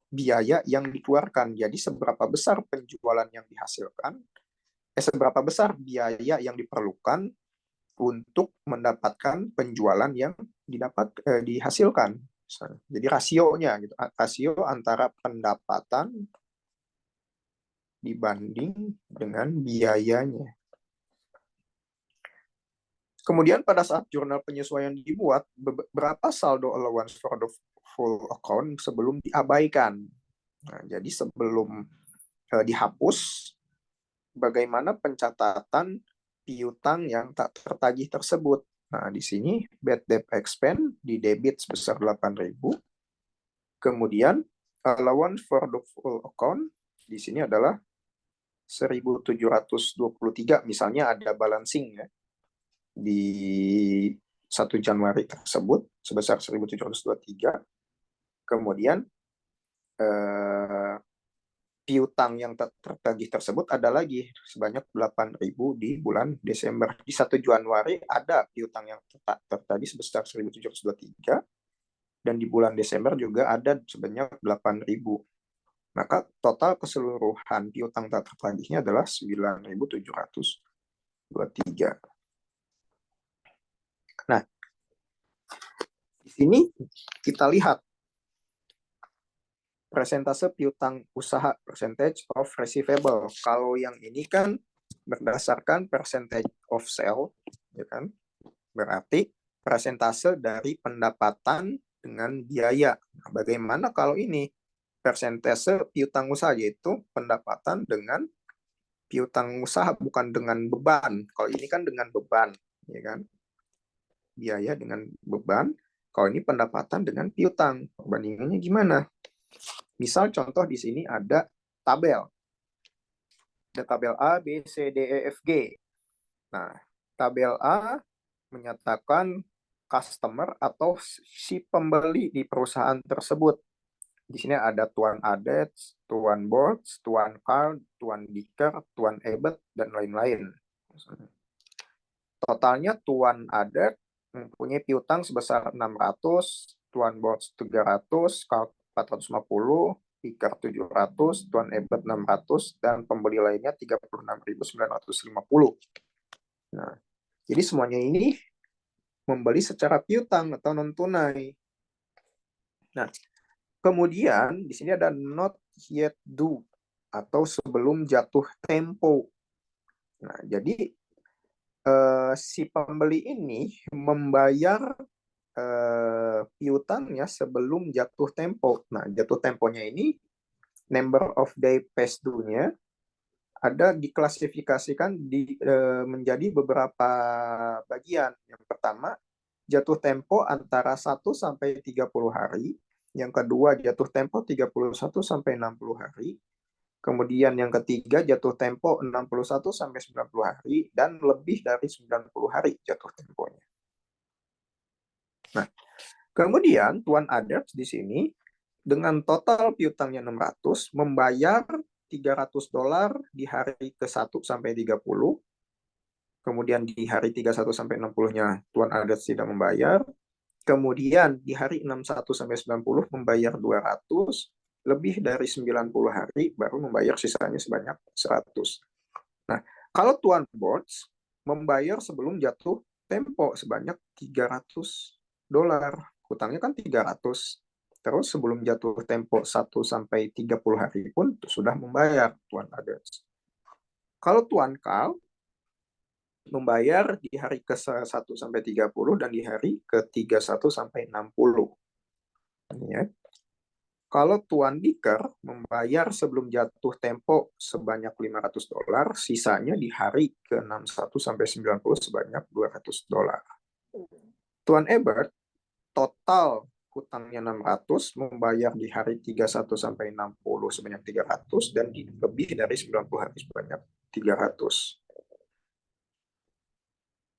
biaya yang dikeluarkan. Jadi seberapa besar penjualan yang dihasilkan, seberapa besar biaya yang diperlukan untuk mendapatkan penjualan yang dihasilkan. Jadi rasionya, gitu, rasio antara pendapatan dibanding dengan biayanya. Kemudian pada saat jurnal penyesuaian dibuat, berapa saldo allowance for the full account sebelum diabaikan. Nah, jadi sebelum dihapus, bagaimana pencatatan piutang yang tak tertagih tersebut. Nah, di sini bad debt expense di debit sebesar 8.000. Kemudian allowance for the full account di sini adalah 1.723, misalnya ada balancing ya di 1 Januari tersebut sebesar 1.723. Kemudian piutang yang tertagih tersebut ada lagi sebanyak 8.000 di bulan Desember. Di 1 Januari ada piutang yang tertagih sebesar 1.723 dan di bulan Desember juga ada sebanyak 8.000. Maka total keseluruhan piutang tak tertagihnya adalah 9.723. Nah, di sini kita lihat persentase piutang usaha, percentage of receivable. Kalau yang ini kan berdasarkan percentage of sale, ya kan? Berarti persentase dari pendapatan dengan biaya. Nah, bagaimana kalau ini persentase piutang usaha, yaitu pendapatan dengan piutang usaha, bukan dengan beban. Kalau ini kan dengan beban, ya kan? biaya dengan beban, kalau ini pendapatan dengan piutang. Perbandingannya gimana? Misal contoh di sini ada tabel. Ada tabel A, B, C, D, E, F, G. Nah, tabel A menyatakan customer atau si pembeli di perusahaan tersebut. Di sini ada Tuan Adets, Tuan Bords, Tuan Carl, Tuan Dicker, Tuan Ebert, dan lain-lain. Totalnya Tuan Adet mempunyai piutang sebesar 600, Tuan Bords 300, Carl 450, Dicker 700, Tuan Ebert 600, dan pembeli lainnya 36.950. Nah, jadi semuanya ini membeli secara piutang atau non tunai. Nah, kemudian di sini ada not yet due atau sebelum jatuh tempo. Nah, jadi si pembeli ini membayar piutangnya sebelum jatuh tempo. Nah, jatuh temponya ini number of day past due-nya ada diklasifikasikan menjadi beberapa bagian. Yang pertama, jatuh tempo antara 1 sampai 30 hari. Yang kedua, jatuh tempo 31 sampai 60 hari. Kemudian yang ketiga, jatuh tempo 61 sampai 90 hari dan lebih dari 90 hari jatuh temponya. Nah, kemudian Tuan Aders di sini dengan total piutangnya 600 membayar $300 di hari ke-1 sampai 30. Kemudian di hari 31 sampai 60-nya Tuan Aders tidak membayar. Kemudian di hari 61 sampai 90 membayar 200, lebih dari 90 hari baru membayar sisanya sebanyak 100. Nah, kalau Tuan Bords membayar sebelum jatuh tempo sebanyak $300. Hutangnya kan 300. Terus sebelum jatuh tempo 1 sampai 30 hari pun sudah membayar Tuan Aders. Kalau Tuan Carl membayar di hari ke-1 sampai 30 dan di hari ke-31 sampai 60. Ya. Kalau Tuan Dicker membayar sebelum jatuh tempo sebanyak $500, sisanya di hari ke-61 sampai 90 sebanyak $200. Tuan Ebert total hutangnya 600, membayar di hari 31 sampai 60 sebanyak 300 dan lebih dari 90 hari sebanyak 300.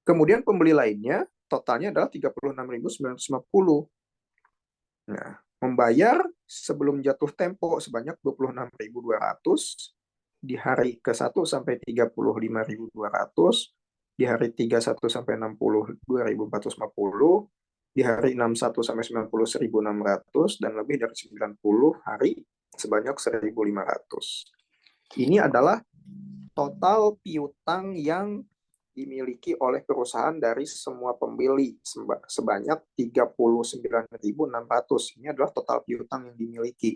Kemudian pembeli lainnya totalnya adalah 36.950. Nah, membayar sebelum jatuh tempo sebanyak 26.200, di hari ke-1 sampai 35.200, di hari 31 sampai 60 2.450, di hari 61 sampai 90 1.600, dan lebih dari 90 hari sebanyak 1.500. Ini adalah total piutang yang dimiliki oleh perusahaan dari semua pembeli sebanyak 39.600. Ini adalah total piutang yang dimiliki.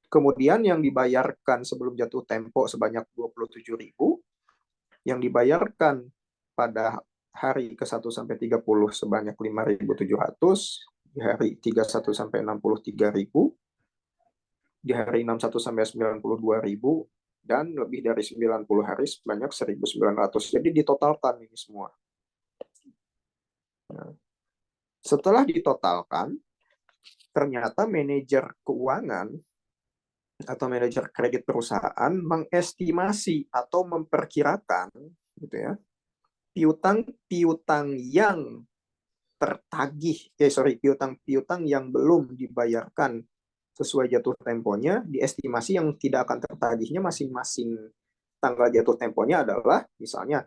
Kemudian yang dibayarkan sebelum jatuh tempo sebanyak 27.000, yang dibayarkan pada hari ke-1 sampai 30 sebanyak 5.700, di hari 31 sampai 63.000, di hari 61 sampai 92.000, dan lebih dari 90 hari sebanyak 1.900. Jadi ditotalkan ini semua. Nah, setelah ditotalkan, ternyata manajer keuangan atau manajer kredit perusahaan mengestimasi atau memperkirakan gitu ya, piutang yang tertagih, piutang yang belum dibayarkan sesuai jatuh temponya, diestimasi yang tidak akan tertagihnya masing-masing tanggal jatuh temponya adalah misalnya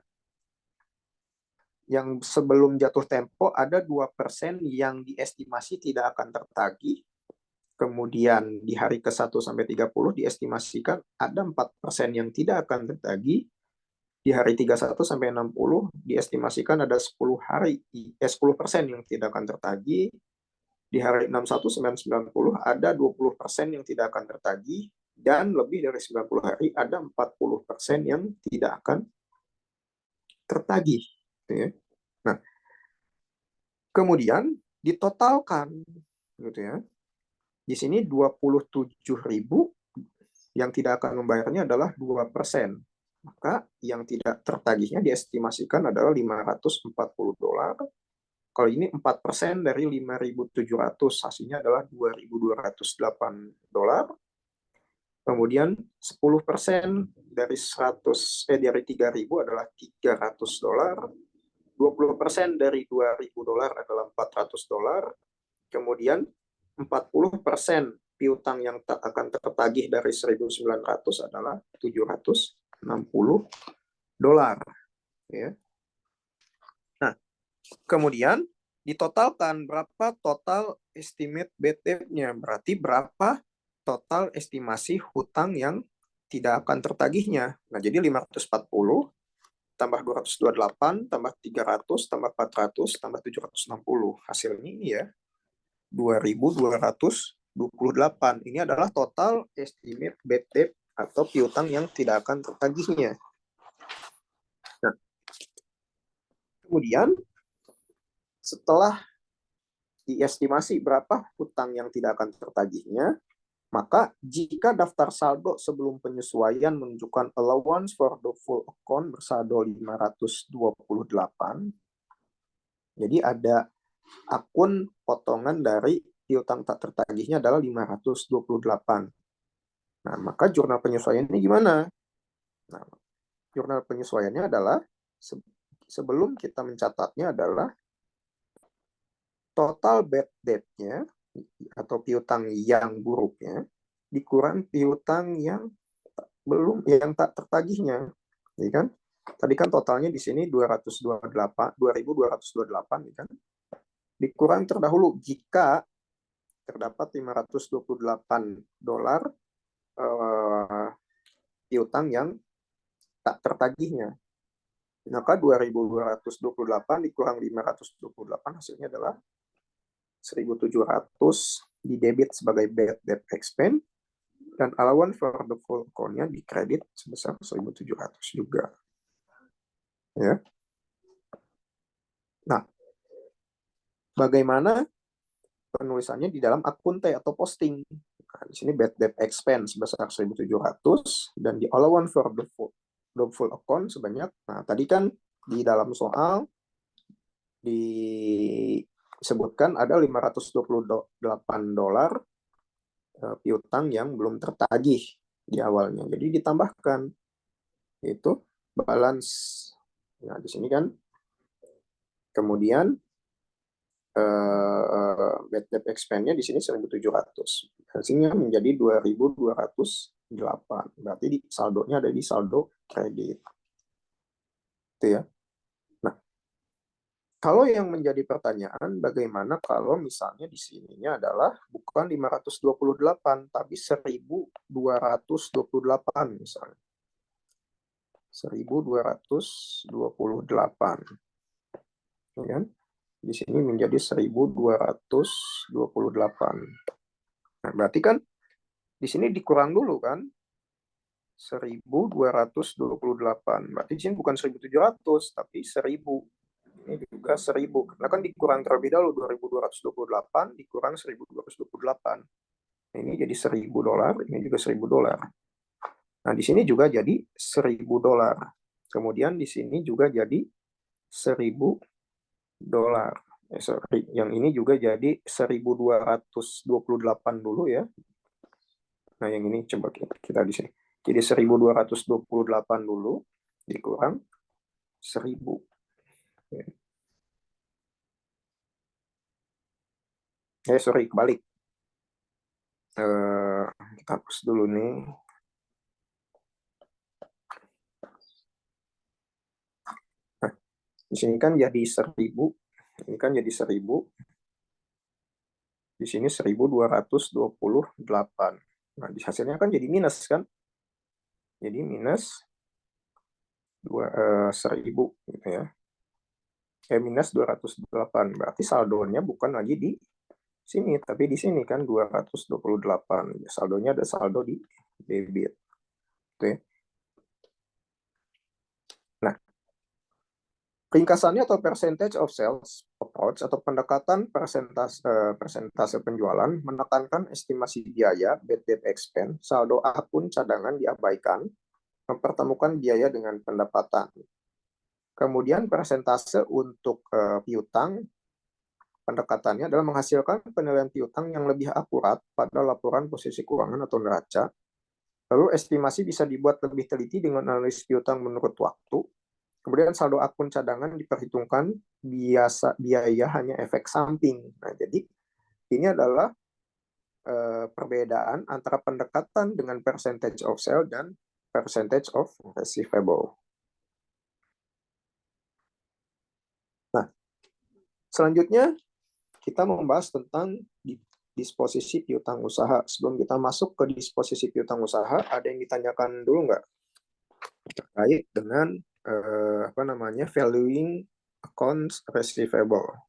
yang sebelum jatuh tempo ada 2% yang diestimasi tidak akan tertagih. Kemudian di hari ke-1 sampai 30 diestimasikan ada 4% yang tidak akan tertagih. Di hari 31 sampai 60 diestimasikan ada 10% yang tidak akan tertagih. Di hari 61 sampai 90 ada 20% yang tidak akan tertagih, dan lebih dari 90 hari ada 40% yang tidak akan tertagih. Nah, kemudian ditotalkan gitu ya. Di sini 27.000 yang tidak akan membayarnya adalah 2%. Maka yang tidak tertagihnya diestimasikan adalah $540. Kalau ini 4% dari 5.700, hasilnya adalah $2.208. Kemudian 10% dari 3.000 adalah $300. 20% dari $2.000 adalah $400. Kemudian 40% piutang yang tak akan tertagih dari 1.900 adalah $760. Ya. Nah, kemudian ditotalkan berapa total estimate bad debt-nya. Berarti berapa total estimasi hutang yang tidak akan tertagihnya. Nah, jadi 540 tambah 228 tambah 300 tambah 400 tambah 760. Hasilnya ini ya 2.228. Ini adalah total estimate bad debt atau piutang yang tidak akan tertagihnya. Nah, kemudian setelah diestimasi berapa hutang yang tidak akan tertagihnya, maka jika daftar saldo sebelum penyesuaian menunjukkan allowance for the full account bersaldo 528, jadi ada akun potongan dari piutang tak tertagihnya adalah 528. Nah, maka jurnal penyesuaiannya gimana? Nah, jurnal penyesuaiannya adalah sebelum kita mencatatnya adalah total bad debt-nya atau piutang yang buruknya dikurang piutang yang tak tertagihnya, ya kan? Tadi kan totalnya di sini 2.228, ya kan? Dikurang terdahulu jika terdapat $528 piutang yang tak tertagihnya. Maka 2.228 dikurang 528 hasilnya adalah 1.700 didebit sebagai bad debt expense dan allowance for the full account-nya dikredit sebesar 1.700 juga. Ya. Nah, bagaimana penulisannya di dalam akun T atau posting? Nah, di sini bad debt expense sebesar 1.700 dan di allowance for the full account sebanyak. Nah, tadi kan di dalam soal disebutkan ada $528 piutang yang belum tertagih di awalnya. Jadi ditambahkan itu balance. Nah, di sini kan kemudian bad debt expense-nya di sini 1.700. Hasilnya menjadi 2.208. Berarti saldonya ada di saldo kredit. Itu ya. Nah, kalau yang menjadi pertanyaan bagaimana kalau misalnya di sininya adalah bukan 528 tapi 1.228 misalnya. 1.228. Ya kan? Di sini menjadi 1.228. Nah, berarti kan di sini dikurang dulu kan 1.228. Berarti di sini bukan 1.700 tapi 1.000. Ini juga 1.000. Karena kan dikurang terlebih dahulu 2.228 dikurang 1.228. Nah, ini jadi $1.000, ini juga $1.000. Nah, di sini juga jadi $1.000. Kemudian di sini juga jadi $1.000. Sorry, yang ini juga jadi 1.228 dulu ya. Nah, yang ini coba kita di sini. Jadi 1.228 dulu dikurang 1.000. Sorry, kebalik. Kita hapus dulu nih. Nah, di sini kan jadi 1.000. Ini kan jadi 1.000. Di sini 1.228. Nah, di hasilnya kan jadi minus kan? Jadi minus 1.000 gitu ya. Minus 208. Berarti saldonya bukan lagi di sini, tapi di sini kan 228. Saldonya ada saldo di debit. Oke. Nah, ringkasannya atau percentage of sales approach atau pendekatan persentase penjualan menekankan estimasi biaya bad debt expense, saldo akun cadangan diabaikan, mempertemukan biaya dengan pendapatan. Kemudian persentase untuk piutang pendekatannya adalah menghasilkan penilaian piutang yang lebih akurat pada laporan posisi keuangan atau neraca. Lalu estimasi bisa dibuat lebih teliti dengan analisis piutang menurut waktu. Kemudian saldo akun cadangan diperhitungkan biaya hanya efek samping. Nah, jadi ini adalah perbedaan antara pendekatan dengan percentage of sale dan percentage of receivable. Nah, selanjutnya kita membahas tentang disposisi piutang usaha. Sebelum kita masuk ke disposisi piutang usaha, ada yang ditanyakan dulu nggak terkait dengan valuing accounts receivable?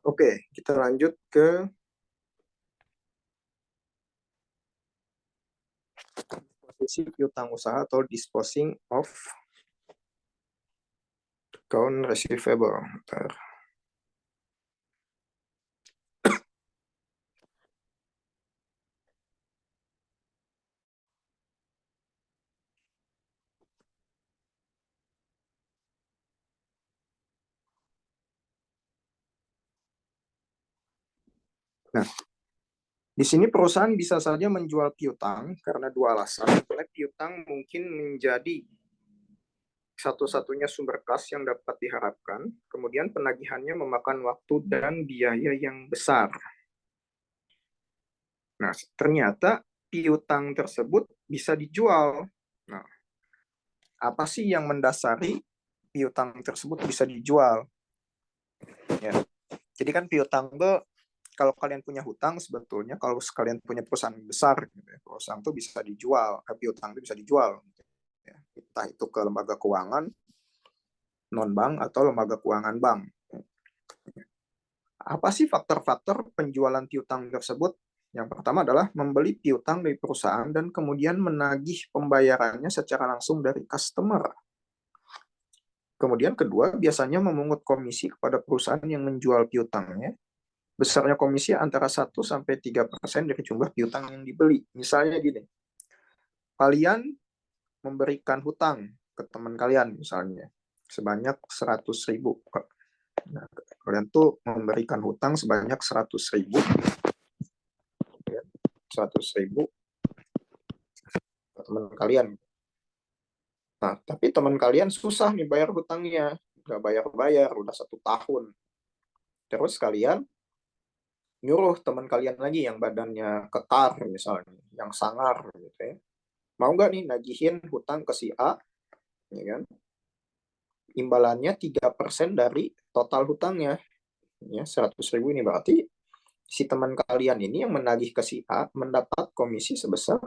Oke, kita lanjut ke disposisi piutang usaha atau disposing of account receivable. Bentar. Nah, di sini perusahaan bisa saja menjual piutang karena dua alasan. Piutang mungkin menjadi satu-satunya sumber kas yang dapat diharapkan, kemudian penagihannya memakan waktu dan biaya yang besar. Nah, ternyata piutang tersebut bisa dijual. Nah, apa sih yang mendasari piutang tersebut bisa dijual? Ya. Jadi kan piutang tuh, kalau kalian punya hutang, sebetulnya kalau kalian punya perusahaan besar, gitu ya, perusahaan itu bisa dijual, piutang itu bisa dijual. Gitu ya. Entah itu ke lembaga keuangan, non-bank, atau lembaga keuangan bank. Apa sih faktor-faktor penjualan piutang tersebut? Yang pertama adalah membeli piutang dari perusahaan dan kemudian menagih pembayarannya secara langsung dari customer. Kemudian kedua, biasanya memungut komisi kepada perusahaan yang menjual piutangnya. Besarnya komisi antara 1-3% dari jumlah piutang yang dibeli. Misalnya gini, kalian memberikan hutang ke teman kalian misalnya sebanyak 100.000. Nah, kalian tuh memberikan hutang sebanyak 100.000 ke teman kalian. Nah, tapi teman kalian susah nih bayar hutangnya, nggak bayar-bayar, udah 1 tahun. Terus kalian nyuruh teman kalian lagi yang badannya ketar misalnya, yang sangar gitu ya. Mau nggak nih nagihin hutang ke si A, ya kan? Imbalannya 3% dari total hutangnya. Ya, 100.000 ini berarti si teman kalian ini yang menagih ke si A mendapat komisi sebesar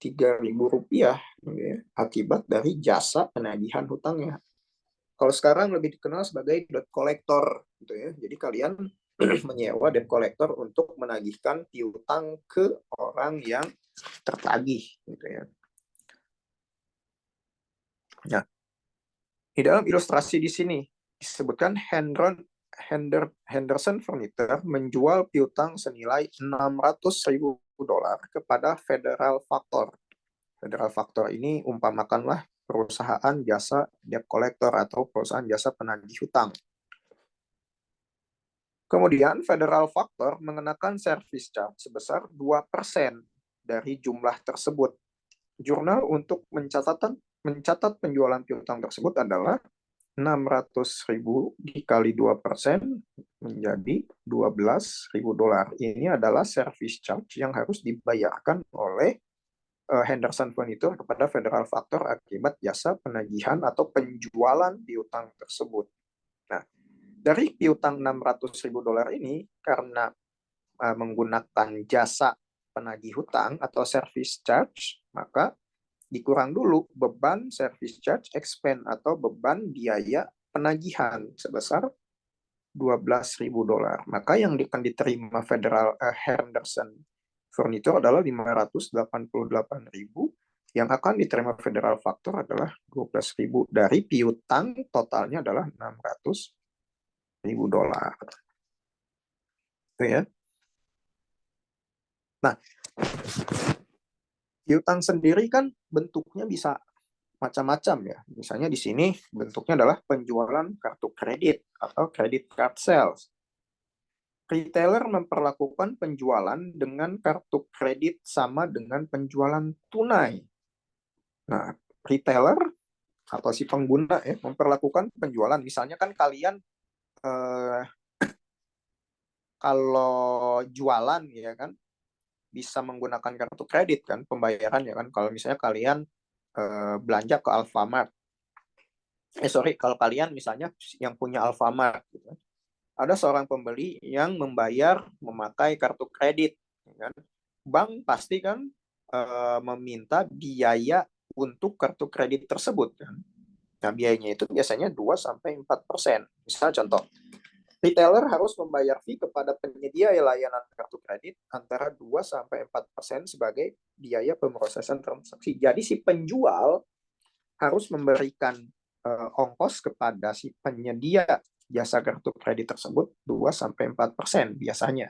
3.000 rupiah gitu ya, akibat dari jasa penagihan hutangnya. Kalau sekarang lebih dikenal sebagai debt collector gitu ya. Jadi kalian menyewa debt collector untuk menagihkan piutang ke orang yang tertagih gitu ya. Nah, di dalam ilustrasi di sini disebutkan Henderson Furniture menjual piutang senilai $600.000 kepada Federal Factor. Federal Factor ini umpamakanlah perusahaan jasa debt collector atau perusahaan jasa penagih hutang. Kemudian Federal Factor mengenakan service charge sebesar 2% dari jumlah tersebut. Jurnal untuk mencatat penjualan piutang tersebut adalah 600.000 dikali 2% menjadi $12.000. Ini adalah service charge yang harus dibayarkan oleh Henderson Furniture kepada Federal Factor akibat jasa penagihan atau penjualan piutang tersebut. Nah, dari piutang $600.000 ini, karena menggunakan jasa penagih hutang atau service charge, maka dikurang dulu beban service charge expense atau beban biaya penagihan sebesar $12.000. Maka yang akan diterima Federal Henderson Furniture adalah 588.000, yang akan diterima Federal Factor adalah 12.000. Dari piutang totalnya adalah $600.000. Itu ya. Nah, piutang sendiri kan bentuknya bisa macam-macam ya. Misalnya di sini bentuknya adalah penjualan kartu kredit atau credit card sales. Retailer memperlakukan penjualan dengan kartu kredit sama dengan penjualan tunai. Nah, retailer atau si pengguna ya memperlakukan penjualan. Misalnya kan kalian kalau jualan ya kan bisa menggunakan kartu kredit kan pembayaran ya kan. Kalau misalnya kalian belanja ke Alfamart. Kalau kalian misalnya yang punya Alfamart gitu. Ada seorang pembeli yang membayar memakai kartu kredit kan. Bank pasti kan meminta biaya untuk kartu kredit tersebut kan. Nah, biayanya itu biasanya 2-4%. Misal contoh, retailer harus membayar fee kepada penyedia layanan kartu kredit antara 2-4% sebagai biaya pemrosesan transaksi. Jadi si penjual harus memberikan ongkos kepada si penyedia jasa kartu kredit tersebut 2-4% biasanya.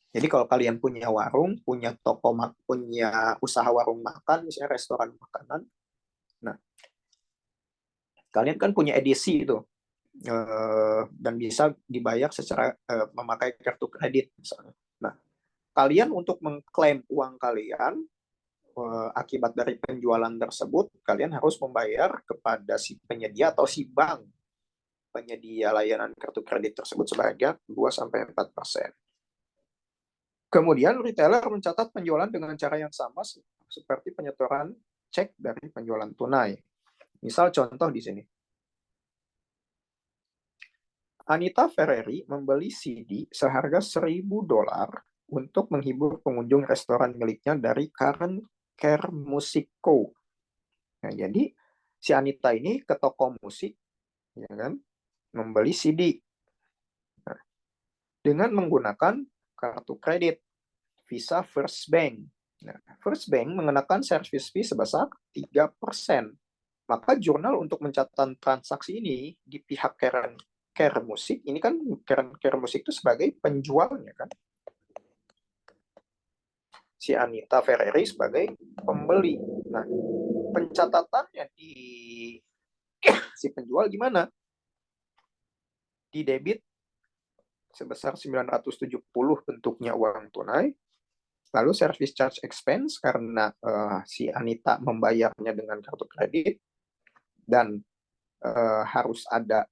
Jadi kalau kalian punya warung, punya toko, punya usaha warung makan, misalnya restoran makanan, nah kalian kan punya edisi itu dan bisa dibayar secara memakai kartu kredit misalnya. Nah, kalian untuk mengklaim uang kalian akibat dari penjualan tersebut, kalian harus membayar kepada si penyedia atau si bank penyedia layanan kartu kredit tersebut sebanyak 2-4%. Kemudian retailer mencatat penjualan dengan cara yang sama seperti penyetoran cek dari penjualan tunai. Misal contoh di sini. Anita Ferreri membeli CD seharga $1.000 untuk menghibur pengunjung restoran miliknya dari Karen Care Music Co. Nah, jadi si Anita ini ke toko musik, ya kan, membeli CD nah, dengan menggunakan kartu kredit Visa First Bank. Nah, First Bank mengenakan service fee sebesar 3%. Maka jurnal untuk mencatat transaksi ini di pihak Karen Care Music, ini kan Karen Care Music itu sebagai penjualnya kan. Si Anita Ferreri sebagai pembeli. Nah, pencatatannya di si penjual gimana? Di debit sebesar 970 bentuknya uang tunai. Lalu service charge expense karena si Anita membayarnya dengan kartu kredit dan harus ada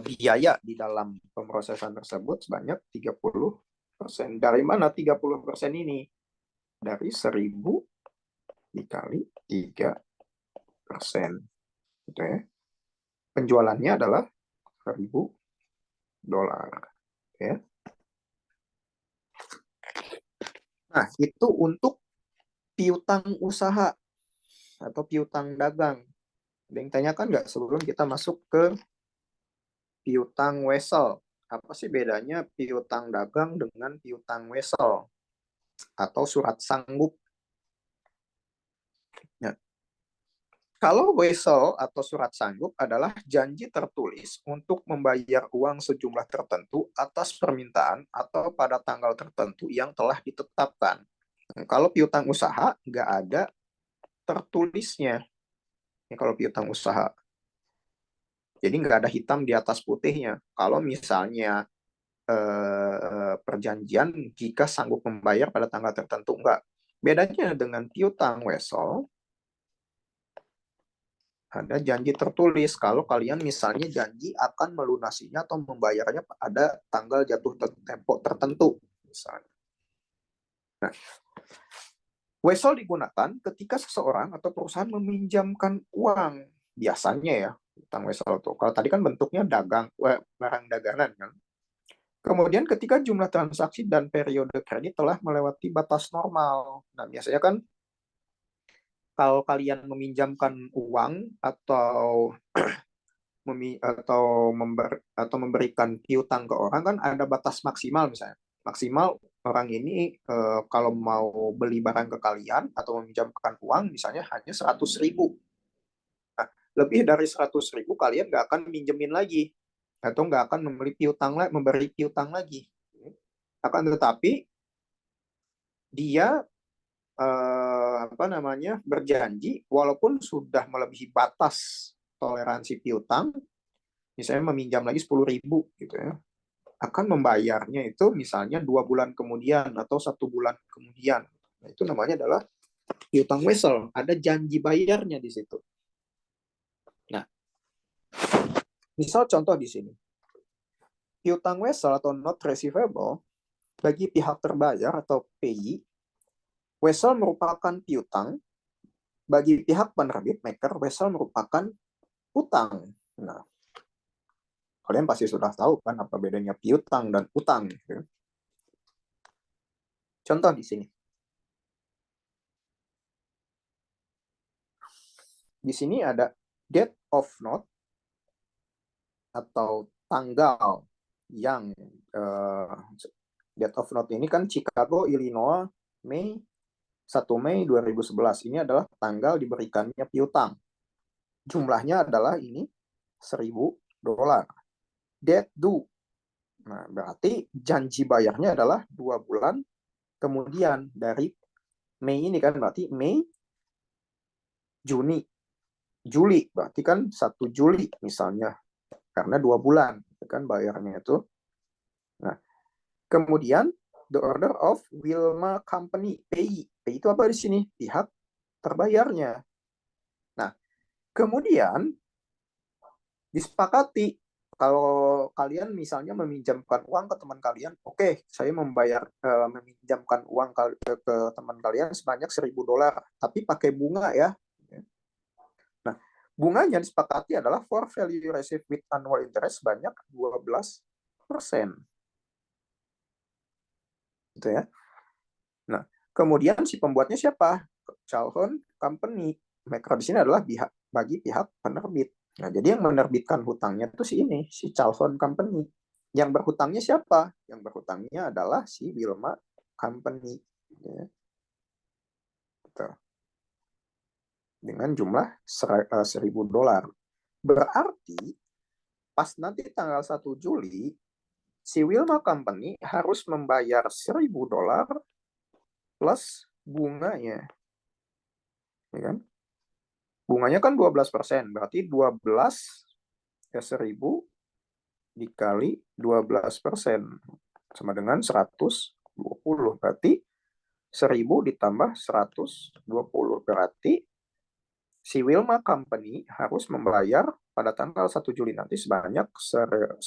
biaya di dalam pemrosesan tersebut sebanyak 30%. Dari mana 30% ini? Dari 1.000 dikali 3%. Gitu ya. Penjualannya adalah $1.000. Ya. Nah, itu untuk piutang usaha atau piutang dagang. Ada yang tanyakan nggak sebelum kita masuk ke piutang wesel? Apa sih bedanya piutang dagang dengan piutang wesel atau surat sanggup? Nah, kalau wesel atau surat sanggup adalah janji tertulis untuk membayar uang sejumlah tertentu atas permintaan atau pada tanggal tertentu yang telah ditetapkan. Kalau piutang usaha, nggak ada tertulisnya. Ini kalau piutang usaha. Jadi nggak ada hitam di atas putihnya. Kalau misalnya perjanjian jika sanggup membayar pada tanggal tertentu, nggak. Bedanya dengan piutang wesel, ada janji tertulis kalau kalian misalnya janji akan melunasinya atau membayarnya pada tanggal jatuh tempo tertentu misalnya. Nah, wesel digunakan ketika seseorang atau perusahaan meminjamkan uang. Biasanya ya, utang wesel itu. Kalau tadi kan bentuknya dagang, barang dagangan kan. Kemudian ketika jumlah transaksi dan periode kredit telah melewati batas normal. Nah, biasanya kan kalau kalian meminjamkan uang atau memberikan piutang ke orang kan ada batas maksimal misalnya. Maksimal orang ini kalau mau beli barang ke kalian atau meminjamkan uang misalnya hanya 100.000. Nah, lebih dari 100.000 kalian nggak akan minjemin lagi atau nggak akan memberi piutang lagi. Akan tetapi dia berjanji walaupun sudah melebihi batas toleransi piutang, misalnya meminjam lagi 10.000 gitu ya, akan membayarnya itu misalnya 2 bulan kemudian atau 1 bulan kemudian. Nah, itu namanya adalah piutang wesel. Ada janji bayarnya di situ. Nah, misal contoh di sini, piutang wesel atau not receivable bagi pihak terbayar atau PI, wesel merupakan piutang. Bagi pihak penerbit maker, wesel merupakan utang. Nah, kalian pasti sudah tahu kan apa bedanya piutang dan utang. Gitu. Contoh di sini. Di sini ada date of note atau tanggal yang date of note ini kan Chicago, Illinois, 1 Mei 2011. Ini adalah tanggal diberikannya piutang. Jumlahnya adalah ini $1.000. Date due. Nah, berarti janji bayarnya adalah 2 bulan kemudian dari Mei ini kan berarti Mei, Juni, Juli. Berarti kan 1 Juli misalnya. Karena 2 bulan kan bayarnya itu. Nah, kemudian the order of Wilma Company, PI. PI itu apa di sini? Pihak terbayarnya. Nah, kemudian disepakati kalau kalian misalnya meminjamkan uang ke teman kalian, oke, saya meminjamkan uang ke teman kalian sebanyak $1.000, tapi pakai bunga ya. Nah, bunganya disepakati adalah for value received with annual interest sebanyak 12%. Gitu ya. Nah, kemudian si pembuatnya siapa? Calhoun Company. Maker di sini adalah bagi pihak penerbit. Nah, jadi yang menerbitkan hutangnya itu si Calhoun Company. Yang berhutangnya siapa? Yang berhutangnya adalah si Wilma Company. Ya. Gitu. Dengan jumlah $1.000. Berarti pas nanti tanggal 1 Juli, si Wilma Company harus membayar $1.000 plus bunganya. Ya kan? Bunganya kan 12%, berarti 12 ya 1.000 dikali 12% sama dengan 120. Berarti 1.000 ditambah 120. Berarti si Wilma Company harus membayar pada tanggal 1 Juli nanti sebanyak $1.120.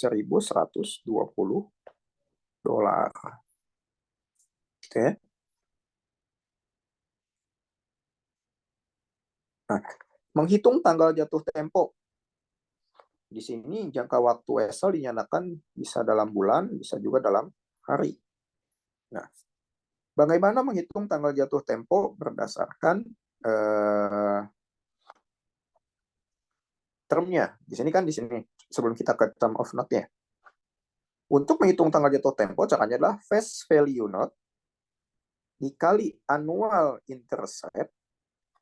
Oke. Nah, menghitung tanggal jatuh tempo. Di sini jangka waktu wesel dinyatakan bisa dalam bulan, bisa juga dalam hari. Nah, bagaimana menghitung tanggal jatuh tempo berdasarkan termnya? Di sini sebelum kita ke term of note ya. Untuk menghitung tanggal jatuh tempo, caranya adalah face value note dikali annual interest rate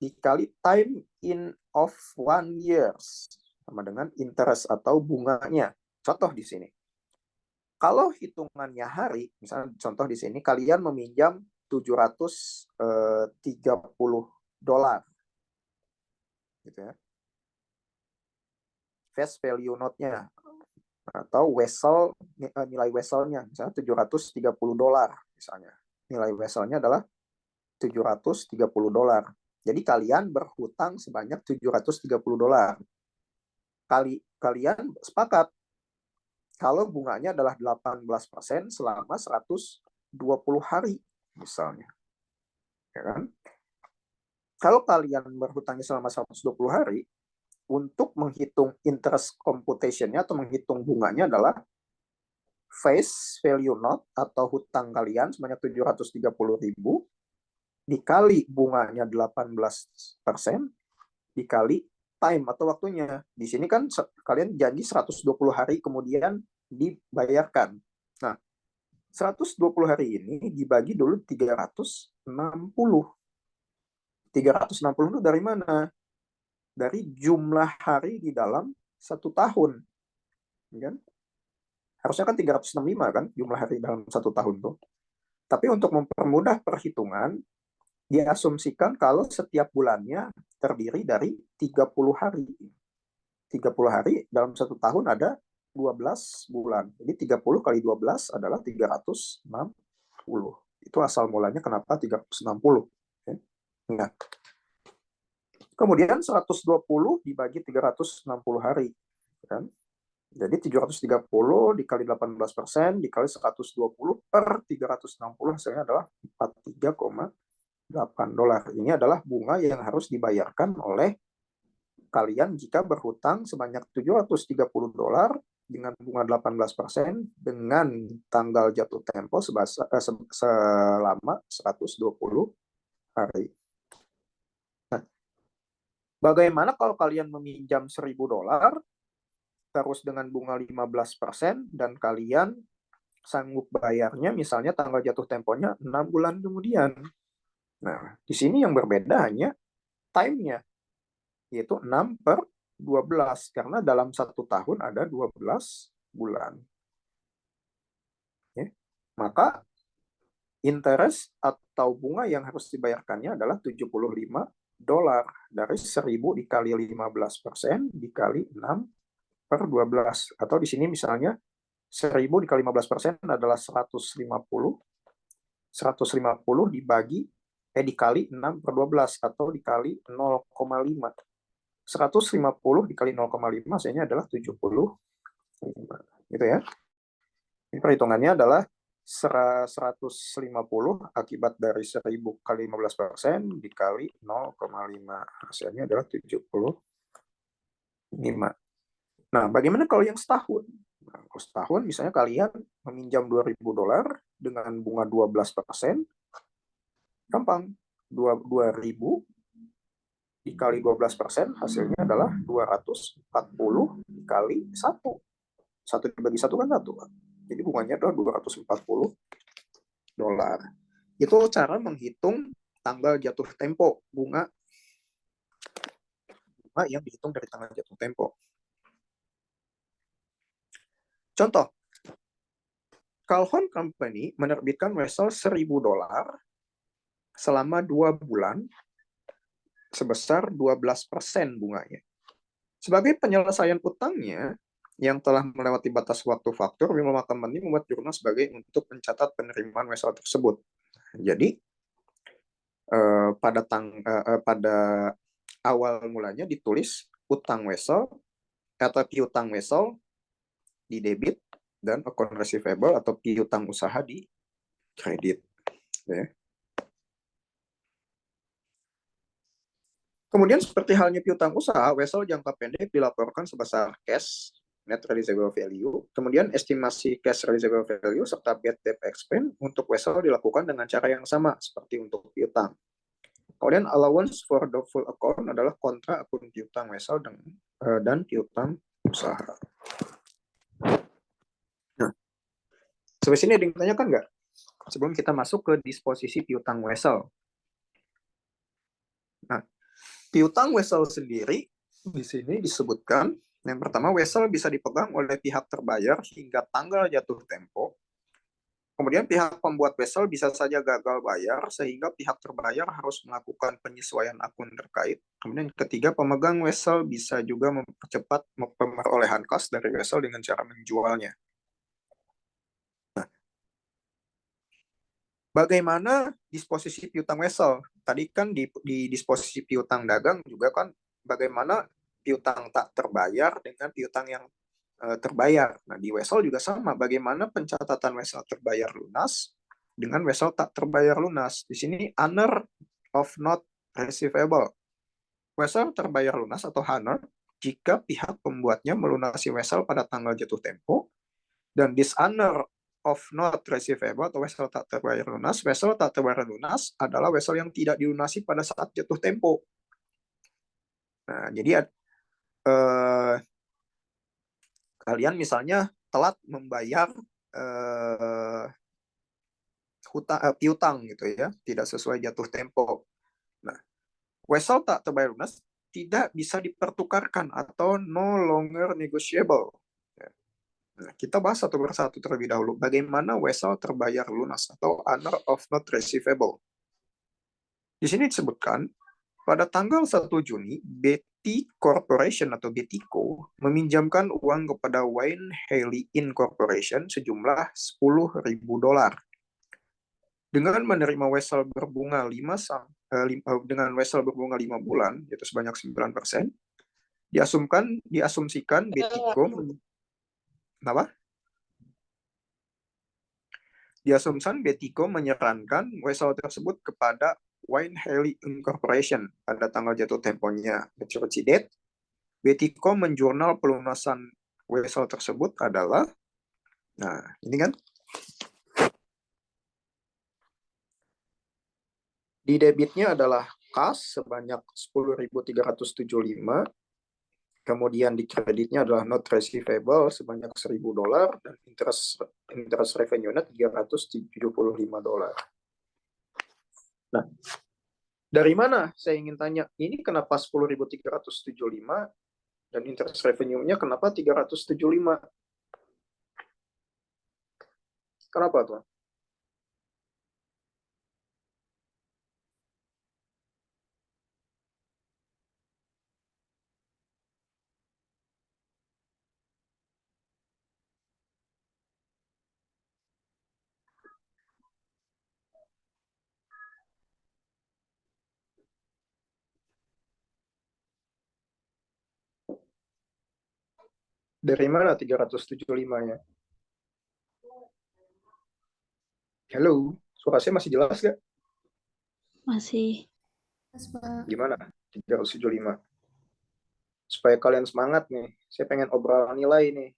dikali time in of 1 years sama dengan interest atau bunganya. Contoh di sini. Kalau hitungannya hari, misalnya contoh di sini kalian meminjam $730. Gitu ya. Face value note-nya atau nilai weselnya misalnya $730 misalnya. Nilai weselnya adalah $730. Jadi kalian berhutang sebanyak $730. Kalian sepakat kalau bunganya adalah 18% selama 120 hari misalnya. Ya kan? Kalau kalian berhutangnya selama 120 hari, untuk menghitung interest computation-nya atau menghitung bunganya adalah face value note atau hutang kalian sebanyak 730.000 dikali bunganya 18% dikali time atau waktunya. Di sini kan kalian janji 120 hari kemudian dibayarkan. Nah, 120 hari ini dibagi dulu 360. 360 itu dari mana? Dari jumlah hari di dalam 1 tahun. Kan? Harusnya kan 365 kan jumlah hari dalam 1 tahun tuh. Tapi untuk mempermudah perhitungan, diasumsikan kalau setiap bulannya terdiri dari 30 hari. 30 hari dalam 1 tahun ada 12 bulan. Jadi 30 kali 12 adalah 360. Itu asal mulanya kenapa 360. Nah, kemudian 120 dibagi 360 hari. Kan? Jadi 730 dikali 18% dikali 120 per 360 hasilnya adalah $43,8. Ini adalah bunga yang harus dibayarkan oleh kalian jika berhutang sebanyak $730 dengan bunga 18% dengan tanggal jatuh tempo selama 120 hari. Nah, bagaimana kalau kalian meminjam $1.000 terus dengan bunga 15% dan kalian sanggup bayarnya misalnya tanggal jatuh temponya 6 bulan kemudian. Nah, di sini yang berbeda hanya time-nya, yaitu 6/12, karena dalam 1 tahun ada 12 bulan. Ya. Maka interest atau bunga yang harus dibayarkannya adalah $75 dari 1.000 dikali 15% dikali 6/12. Atau di sini misalnya 1.000 dikali 15% adalah 150. 150 dikali 6/12 atau dikali 0,5. 150 dikali 0,5 hasilnya adalah 75. Gitu ya. Ini perhitungannya adalah 150 akibat dari 1.000 kali 15% dikali 0,5. Hasilnya adalah 75. Nah, bagaimana kalau yang setahun? Nah, kalau setahun misalnya kalian meminjam $2.000 dengan bunga 12%, gampang. 2.000 dikali 12% hasilnya adalah 240 dikali 1. 1 dibagi 1 kan 1. Jadi bunganya adalah $240. Itu cara menghitung tanggal jatuh tempo bunga yang dihitung dari tanggal jatuh tempo. Contoh, Calhoun Company menerbitkan wesel $1.000 selama 2 bulan sebesar 12% bunganya. Sebagai penyelesaian utangnya yang telah melewati batas waktu faktur, Wilmar Company membuat jurnal sebagai untuk mencatat penerimaan wesel tersebut. Jadi pada awal mulanya ditulis utang wesel atau piutang wesel di debit dan account receivable atau piutang usaha di kredit. Ya. Kemudian seperti halnya piutang usaha, wesel jangka pendek dilaporkan sebesar cash, net realizable value, kemudian estimasi cash realizable value serta bad debt expense untuk wesel dilakukan dengan cara yang sama seperti untuk piutang. Kemudian allowance for doubtful account adalah kontra akun piutang wesel dan piutang usaha. Nah, sampai sini ada yang ditanyakan nggak? Sebelum kita masuk ke disposisi piutang wesel. Nah, piutang wesel sendiri di sini disebutkan, yang pertama, wesel bisa dipegang oleh pihak terbayar hingga tanggal jatuh tempo. Kemudian pihak pembuat wesel bisa saja gagal bayar sehingga pihak terbayar harus melakukan penyesuaian akun terkait. Kemudian ketiga, pemegang wesel bisa juga mempercepat pemerolehan kas dari wesel dengan cara menjualnya. Nah, bagaimana disposisi piutang wesel? Tadi kan di disposisi piutang dagang juga kan bagaimana piutang tak terbayar dengan piutang yang terbayar. Nah, di wesel juga sama. Bagaimana pencatatan wesel terbayar lunas dengan wesel tak terbayar lunas. Di sini honor of not receivable. Wesel terbayar lunas atau honor jika pihak pembuatnya melunasi wesel pada tanggal jatuh tempo Dan dishonor of not receivable atau wesel tak terbayar lunas, wesel tak terbayar lunas adalah wesel yang tidak dilunasi pada saat jatuh tempo. Nah, jadi kalian misalnya telat membayar piutang gitu ya, tidak sesuai jatuh tempo. Nah, wesel tak terbayar lunas tidak bisa dipertukarkan atau no longer negotiable. Nah, kita bahas satu persatu terlebih dahulu. Bagaimana wesel terbayar lunas atau honor of not receivable. Di sini disebutkan, pada tanggal 1 Juni, Betty Corporation atau Bettyco meminjamkan uang kepada Wayne Haley Incorporation sejumlah $10.000. Dengan menerima wesel berbunga 5 bulan, yaitu sebanyak 9%, diasumsikan Bettyco menyarankan wesel tersebut kepada Wayne Haley Incorporation pada tanggal jatuh temponya. Maturity date, Bettyco menjurnal pelunasan wesel tersebut adalah, nah ini kan, di debitnya adalah kas sebanyak 10.375, kemudian di kreditnya adalah not receivable sebanyak $1.000 dan interest revenue-nya $375. Nah, dari mana saya ingin tanya, ini kenapa 10.375 dan interest revenue-nya kenapa 375? Kenapa tuh? Dari mana 375-nya? Halo, suara saya masih jelas nggak? Masih. Gimana? 375. Supaya kalian semangat nih. Saya pengen obrolan nilai nih.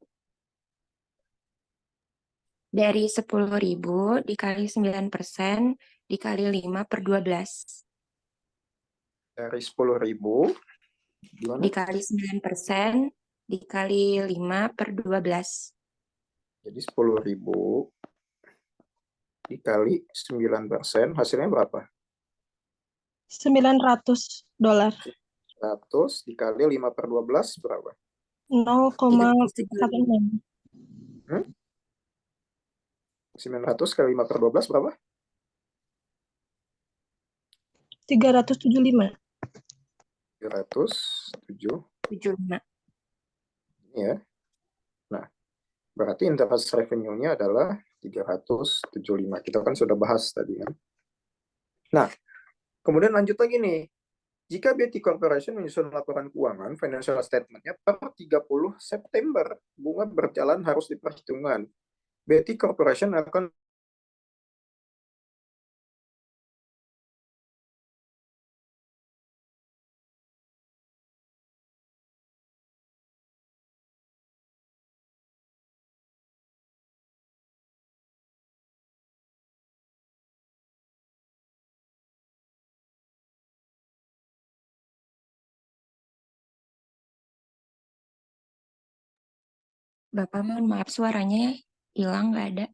Dari 10.000 dikali 9% dikali 5/12. Dari 10.000, gimana? Dikali 9% dikali 5/12. Jadi 10.000 dikali 9%, hasilnya berapa? $900. 100 dikali 5/12 berapa? 0,16. 900 kali 5/12 berapa? 375. 307. 75. Ya. Nah, berarti interest revenue-nya adalah 375. Kita kan sudah bahas tadi kan. Nah, kemudian lanjut lagi nih. Jika Betty Corporation menyusun laporan keuangan financial statement-nya per 30 September, bunga berjalan harus diperhitungkan. Betty Corporation akan Bapak, mohon maaf suaranya hilang, nggak ada.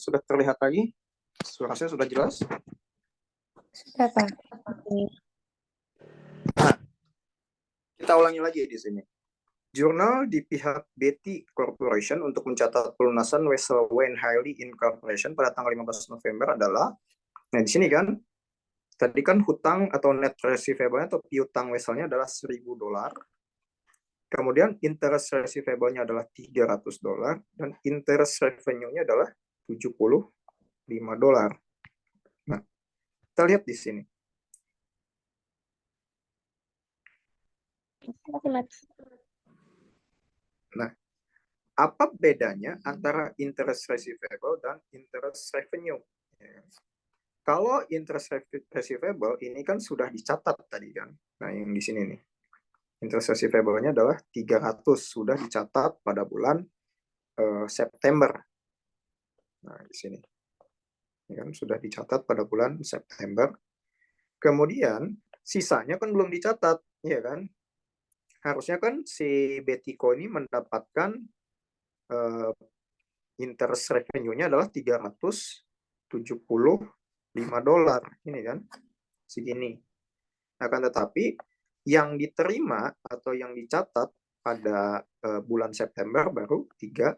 sudah terlihat lagi? Suara saya sudah jelas? Sudah, Pak. Nah, kita ulangi lagi di sini. Jurnal di pihak Betty Corporation untuk mencatat pelunasan Wessel Wayne Hiley Incorporation pada tanggal 15 November adalah, nah di sini kan, tadi kan hutang atau net receivable atau piutang Wesselnya adalah $1.000. Kemudian interest receivable-nya adalah $300 dan interest revenue-nya adalah $75. Nah, kita lihat di sini. Nah, apa bedanya antara interest receivable dan interest revenue? Ya. Kalau interest receivable ini kan sudah dicatat tadi kan. Nah, yang di sini nih. Interest receivable-nya adalah 300, sudah dicatat pada bulan September. Nah, di sini. Ini kan sudah dicatat pada bulan September. Kemudian sisanya kan belum dicatat, ya kan? Harusnya kan si Betiko ini mendapatkan interest revenue-nya adalah $375. Ini kan segini. Akan tetapi yang diterima atau yang dicatat pada bulan September baru 300.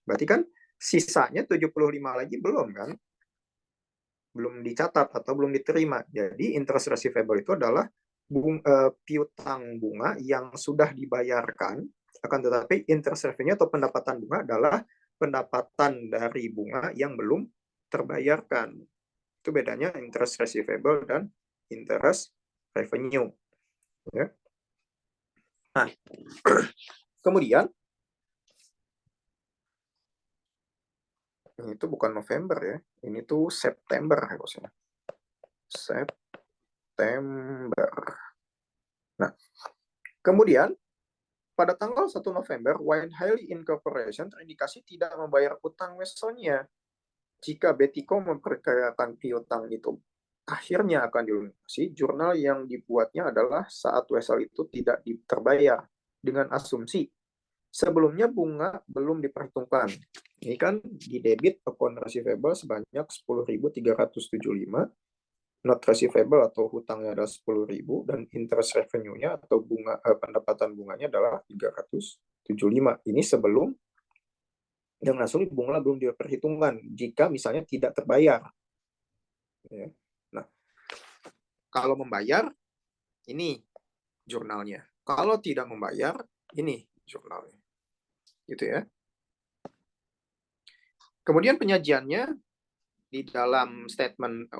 Berarti kan sisanya 75 lagi belum kan? Belum dicatat atau belum diterima. Jadi interest receivable itu adalah piutang bunga yang sudah dibayarkan, akan tetapi interest revenue atau pendapatan bunga adalah pendapatan dari bunga yang belum terbayarkan. Itu bedanya interest receivable dan interest revenue. Ya. Nah, kemudian ini tuh bukan November ya, ini tuh September harusnya. September. Nah, kemudian pada tanggal 1 November, Wayne Hiley Incorporation terindikasi tidak membayar utang Wesselnya. Jika Betiko memperkirakan piutang itu akhirnya akan dilunasi, jurnal yang dibuatnya adalah saat Wessel itu tidak terbayar dengan asumsi sebelumnya bunga belum diperhitungkan. Ini kan di debit account receivable sebanyak 10.375, not receivable atau hutangnya adalah 10.000 dan interest revenue-nya atau bunga pendapatan bunganya adalah 375. Ini sebelum yang asli bunga belum diperhitungkan jika misalnya tidak terbayar. Ya. Nah, kalau membayar ini jurnalnya. Kalau tidak membayar ini jurnalnya. Gitu ya. Kemudian penyajiannya di dalam statement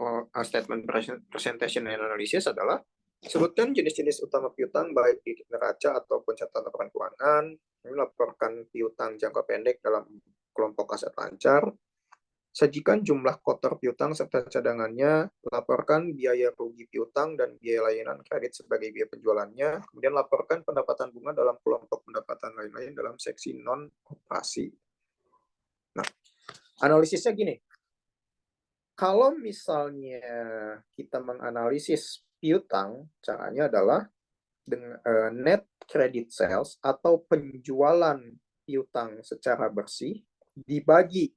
presentation and analysis adalah sebutkan jenis-jenis utama piutang baik di neraca ataupun catatan laporan keuangan, melaporkan piutang jangka pendek dalam kelompok aset lancar, sajikan jumlah kotor piutang serta cadangannya, laporkan biaya rugi piutang dan biaya layanan kredit sebagai biaya penjualannya, kemudian laporkan pendapatan bunga dalam kelompok pendapatan lain-lain dalam seksi non-operasi. Nah, analisisnya gini. Kalau misalnya kita menganalisis piutang, caranya adalah dengan net credit sales atau penjualan piutang secara bersih dibagi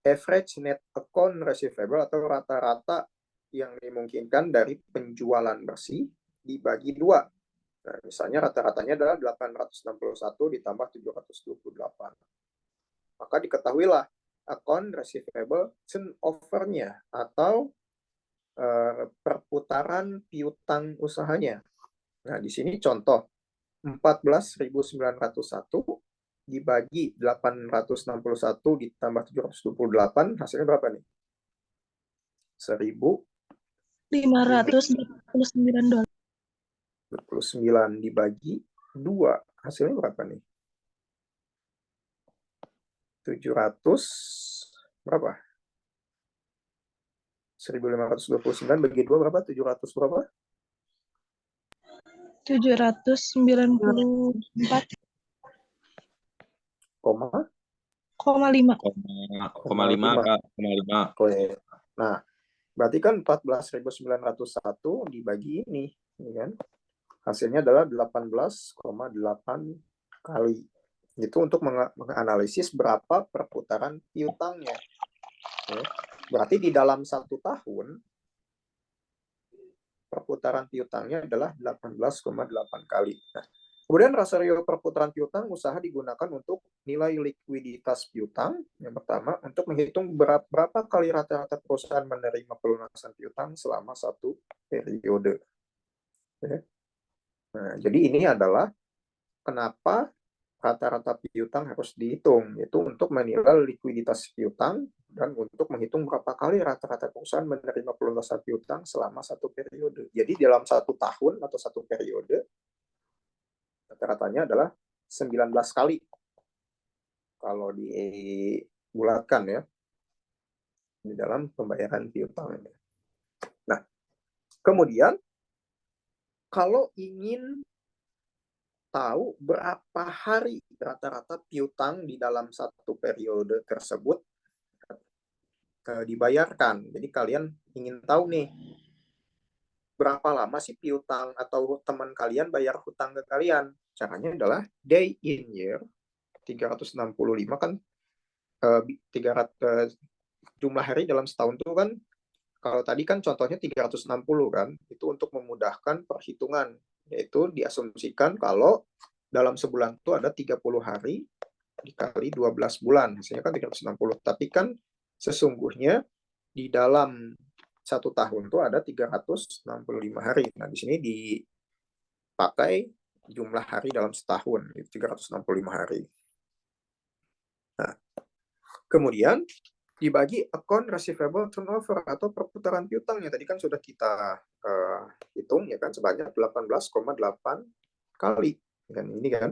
average net account receivable atau rata-rata yang dimungkinkan dari penjualan bersih dibagi 2. Nah, misalnya rata-ratanya adalah 861 ditambah 728. Maka diketahuilah account receivable turnover-nya atau perputaran piutang usahanya. Nah, di sini contoh 14.901 dibagi 861 ditambah 728 hasilnya berapa nih? $529. 29 dibagi 2 hasilnya berapa nih? 700 berapa? 1529 bagi 2 berapa? 700 berapa? 794,5. 5, Kak. 5. Oke. Nah, berarti kan 14.901 dibagi ini kan? Hasilnya adalah 18,8 kali. Itu untuk menganalisis berapa perputaran piutangnya. Ya. Berarti di dalam 1 tahun, perputaran piutangnya adalah 18,8 kali. Nah, kemudian rasio perputaran piutang usaha digunakan untuk nilai likuiditas piutang. Yang pertama, untuk menghitung berapa kali rata-rata perusahaan menerima pelunasan piutang selama 1 periode. Ya. Nah, jadi ini adalah kenapa rata-rata piutang harus dihitung, yaitu untuk menilai likuiditas piutang dan untuk menghitung berapa kali rata-rata perusahaan menerima pelunasan piutang selama 1 periode. Jadi dalam 1 tahun atau 1 periode, rata-ratanya adalah 19 kali kalau dibulatkan ya, di dalam pembayaran piutang. Nah, kemudian kalau ingin tahu berapa hari rata-rata piutang di dalam 1 periode tersebut dibayarkan. Jadi kalian ingin tahu nih, berapa lama sih piutang atau teman kalian bayar hutang ke kalian? Caranya adalah day in year, 365 kan 300 jumlah hari dalam setahun itu kan, kalau tadi kan contohnya 360 kan, itu untuk memudahkan perhitungan, yaitu diasumsikan kalau dalam sebulan itu ada 30 hari dikali 12 bulan, hasilnya kan 360. Tapi kan sesungguhnya di dalam 1 tahun itu ada 365 hari. Nah, di sini dipakai jumlah hari dalam setahun, 365 hari. Nah, kemudian dibagi account receivable turnover atau perputaran piutangnya. Tadi kan sudah kita hitung ya kan, sebanyak 18,8 kali. Dan ini kan.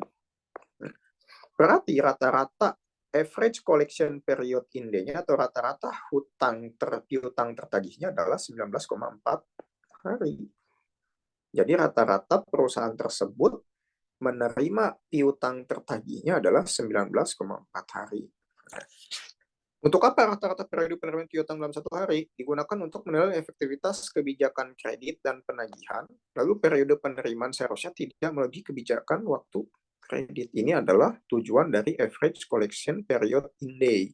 Berarti rata-rata average collection period in-day-nya atau rata-rata piutang tertagihnya adalah 19,4 hari. Jadi rata-rata perusahaan tersebut menerima piutang tertagihnya adalah 19,4 hari. Untuk apa rata-rata periode penerimaan piutang dalam 1 hari? Digunakan untuk menilai efektivitas kebijakan kredit dan penagihan. Lalu periode penerimaan seharusnya tidak melebihi kebijakan waktu kredit. Ini adalah tujuan dari average collection period in day.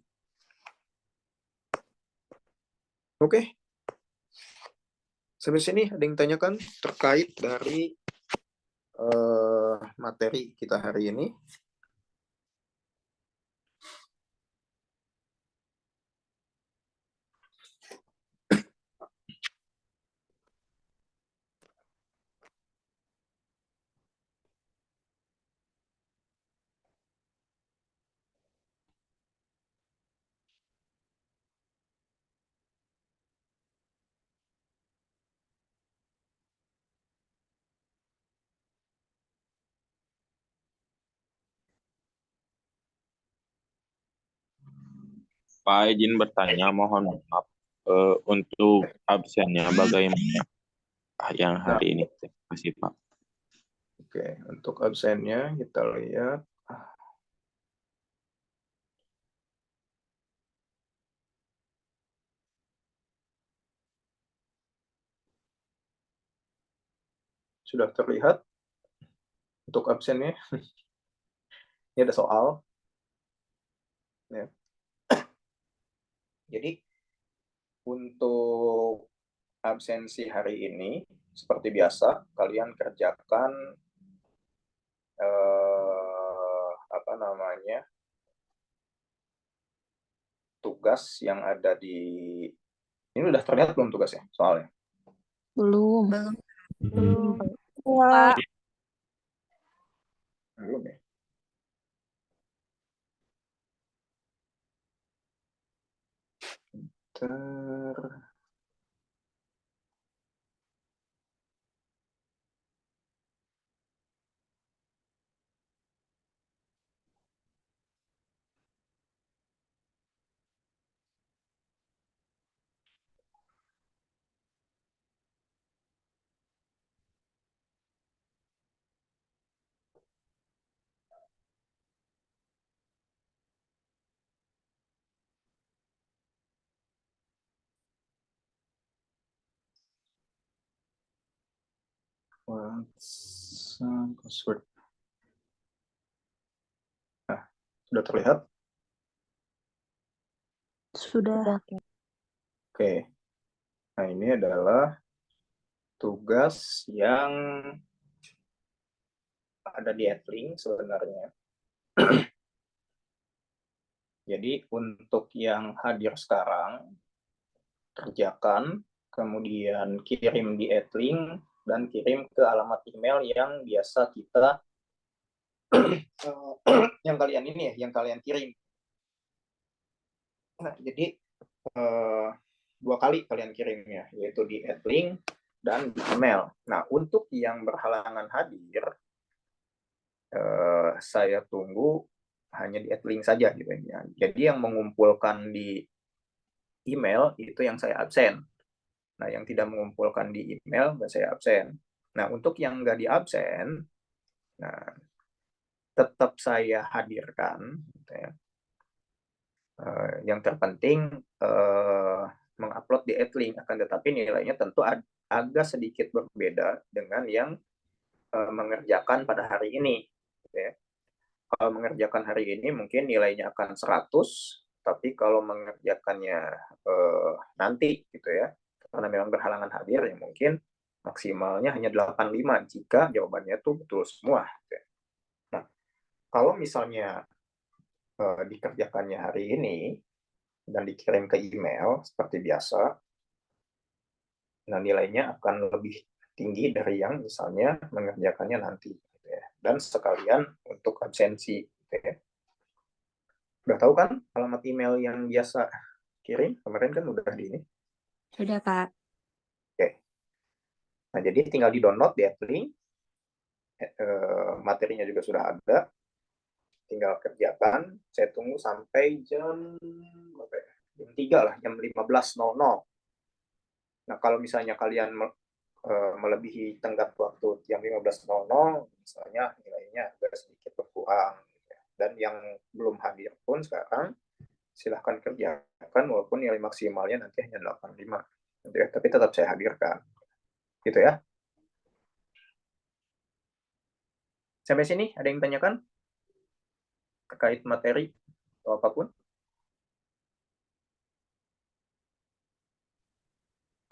Oke. Sampai sini ada yang tanyakan terkait dari materi kita hari ini? Pak izin bertanya, mohon maaf. Untuk absennya bagaimana yang hari ini? Terima kasih, Pak. Oke, untuk absennya kita lihat. Sudah terlihat untuk absennya. Ini ada soal. Ya. Jadi untuk absensi hari ini seperti biasa kalian kerjakan tugas yang ada di ini. Udah terlihat belum tugasnya soalnya? Belum. Belum. Belum ya. Password. Nah, Sudah terlihat? Sudah. Oke. Nah, ini adalah tugas yang ada di Edlink sebenarnya. Jadi untuk yang hadir sekarang, kerjakan, kemudian kirim di Edlink, dan kirim ke alamat email yang biasa kita, yang kalian ini ya, yang kalian kirim. Nah, jadi 2 kali kalian kirimnya, yaitu di Edlink dan di email. Nah, untuk yang berhalangan hadir, saya tunggu hanya di Edlink saja gitu ya. Jadi yang mengumpulkan di email itu yang saya absen. Nah, yang tidak mengumpulkan di email nggak saya absen. Nah, untuk yang nggak di absen, nah tetap saya hadirkan. Gitu ya. Yang terpenting mengupload di Edlink, akan tetapi nilainya tentu agak sedikit berbeda dengan yang mengerjakan pada hari ini. Gitu ya. Kalau mengerjakan hari ini mungkin nilainya akan 100, tapi kalau mengerjakannya nanti gitu ya, karena memang berhalangan hadir ya mungkin maksimalnya hanya 85 jika jawabannya itu betul semua. Gitu ya. Nah, kalau misalnya dikerjakannya hari ini dan dikirim ke email seperti biasa, nah nilainya akan lebih tinggi dari yang misalnya mengerjakannya nanti. Gitu ya. Dan sekalian untuk absensi. Gitu ya. Udah tahu kan alamat email yang biasa kirim? Kemarin kan udah di ini. Sudah, Pak. Oke. Nah, jadi tinggal di-download di Edlink. Materinya juga sudah ada. Tinggal kerjakan. Saya tunggu sampai jam 3 lah, jam 15.00. Nah, kalau misalnya kalian melebihi tenggat waktu jam 15.00, misalnya nilainya agak sedikit berkurang. Dan yang belum hadir pun sekarang silahkan kerjakan walaupun nilai maksimalnya nanti hanya 85. Tapi tetap saya hadirkan. Gitu ya. Sampai sini ada yang tanyakan? Terkait materi atau apapun?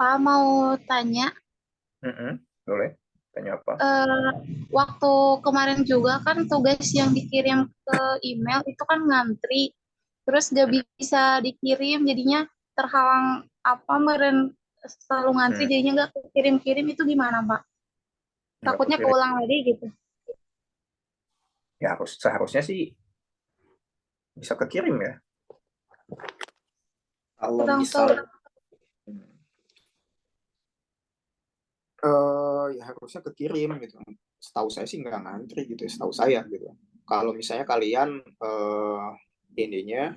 Pak mau tanya, Boleh. Tanya apa? waktu kemarin juga kan tugas yang dikirim ke email itu kan ngantri, terus gak bisa dikirim, jadinya terhalang apa meren selalu ngantri, jadinya gak kirim-kirim, itu gimana Pak? Takutnya keulang lagi gitu. Ya seharusnya sih bisa kekirim ya. Kalau Kurang misal ya harusnya kekirim gitu. Setahu saya sih nggak ngantri gitu, setahu saya gitu. Kalau misalnya kalian ininya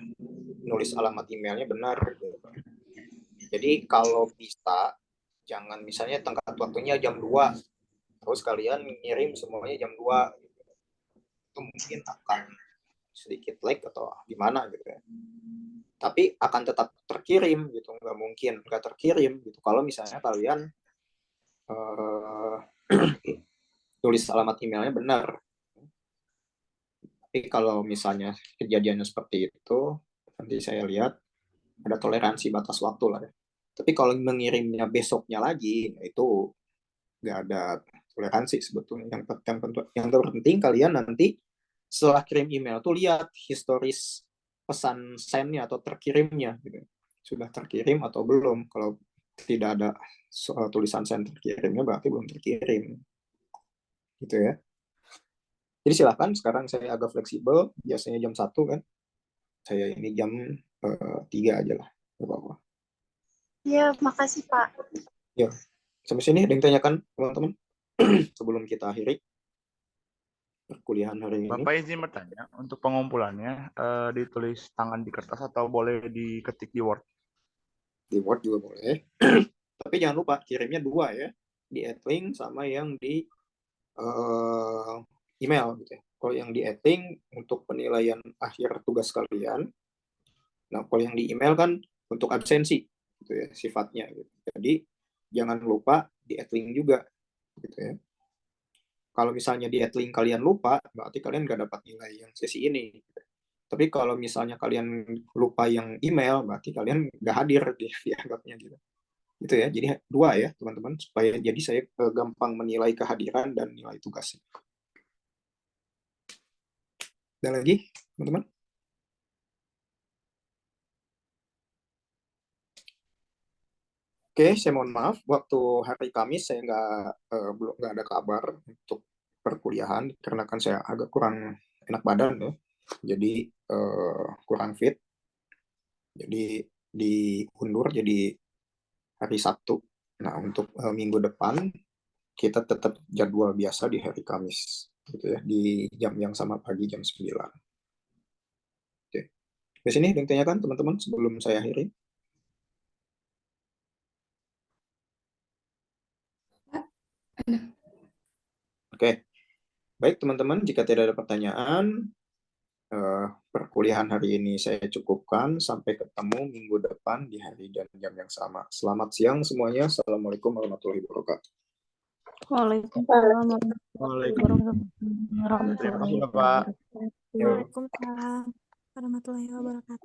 nulis alamat emailnya benar gitu. Jadi kalau bisa jangan misalnya tenggat waktunya jam 2 terus kalian ngirim semuanya jam 2 gitu. Itu mungkin akan sedikit lag atau gimana gitu ya. Tapi akan tetap terkirim gitu, nggak mungkin nggak terkirim gitu kalau misalnya kalian tulis alamat emailnya benar. Tapi kalau misalnya kejadiannya seperti itu, nanti saya lihat ada toleransi batas waktu lah ya. Tapi kalau mengirimnya besoknya lagi, itu nggak ada toleransi sebetulnya. Yang terpenting kalian nanti setelah kirim email tuh lihat historis pesan send-nya atau terkirimnya. Gitu. Sudah terkirim atau belum. Kalau tidak ada tulisan send terkirimnya berarti belum terkirim. Gitu ya. Jadi silakan, sekarang saya agak fleksibel, biasanya jam 1 kan. Saya ini jam 3 aja lah. Apa-apa. Ya, makasih Pak. Ya, sampai sini ada yang tanyakan teman-teman sebelum kita akhiri perkuliahan hari ini. Bapak izin bertanya, untuk pengumpulannya ditulis tangan di kertas atau boleh diketik di Word? Di Word juga boleh. Tapi jangan lupa kirimnya 2 ya. Di Edlink sama yang di email gitu ya. Kalau yang di Edlink untuk penilaian akhir tugas kalian. Nah, kalau yang di email kan untuk absensi gitu ya sifatnya gitu. Jadi jangan lupa di Edlink juga gitu ya. Kalau misalnya di Edlink kalian lupa, berarti kalian nggak dapat nilai yang sesi ini. Gitu. Tapi kalau misalnya kalian lupa yang email, berarti kalian nggak hadir dianggapnya gitu. Itu ya. Jadi 2 ya teman-teman, supaya jadi saya gampang menilai kehadiran dan nilai tugasnya. Ada lagi teman-teman? Oke, saya mohon maaf, waktu hari Kamis saya belum nggak ada kabar untuk perkuliahan karena kan saya agak kurang enak badan ya, jadi kurang fit, jadi diundur jadi hari Sabtu. Nah, untuk minggu depan kita tetap jadwal biasa di hari Kamis, gitu ya, di jam yang sama pagi jam 9. Oke, di sini ada yang tanyakan teman-teman sebelum saya akhiri? Oke, baik teman-teman, jika tidak ada pertanyaan, perkuliahan hari ini saya cukupkan. Sampai ketemu minggu depan di hari dan jam yang sama. Selamat siang semuanya. Assalamualaikum warahmatullahi wabarakatuh. Waalaikumsalam Waalaikumsalam. Terima kasih Bapak. Waalaikumsalam warahmatullahi wabarakatuh.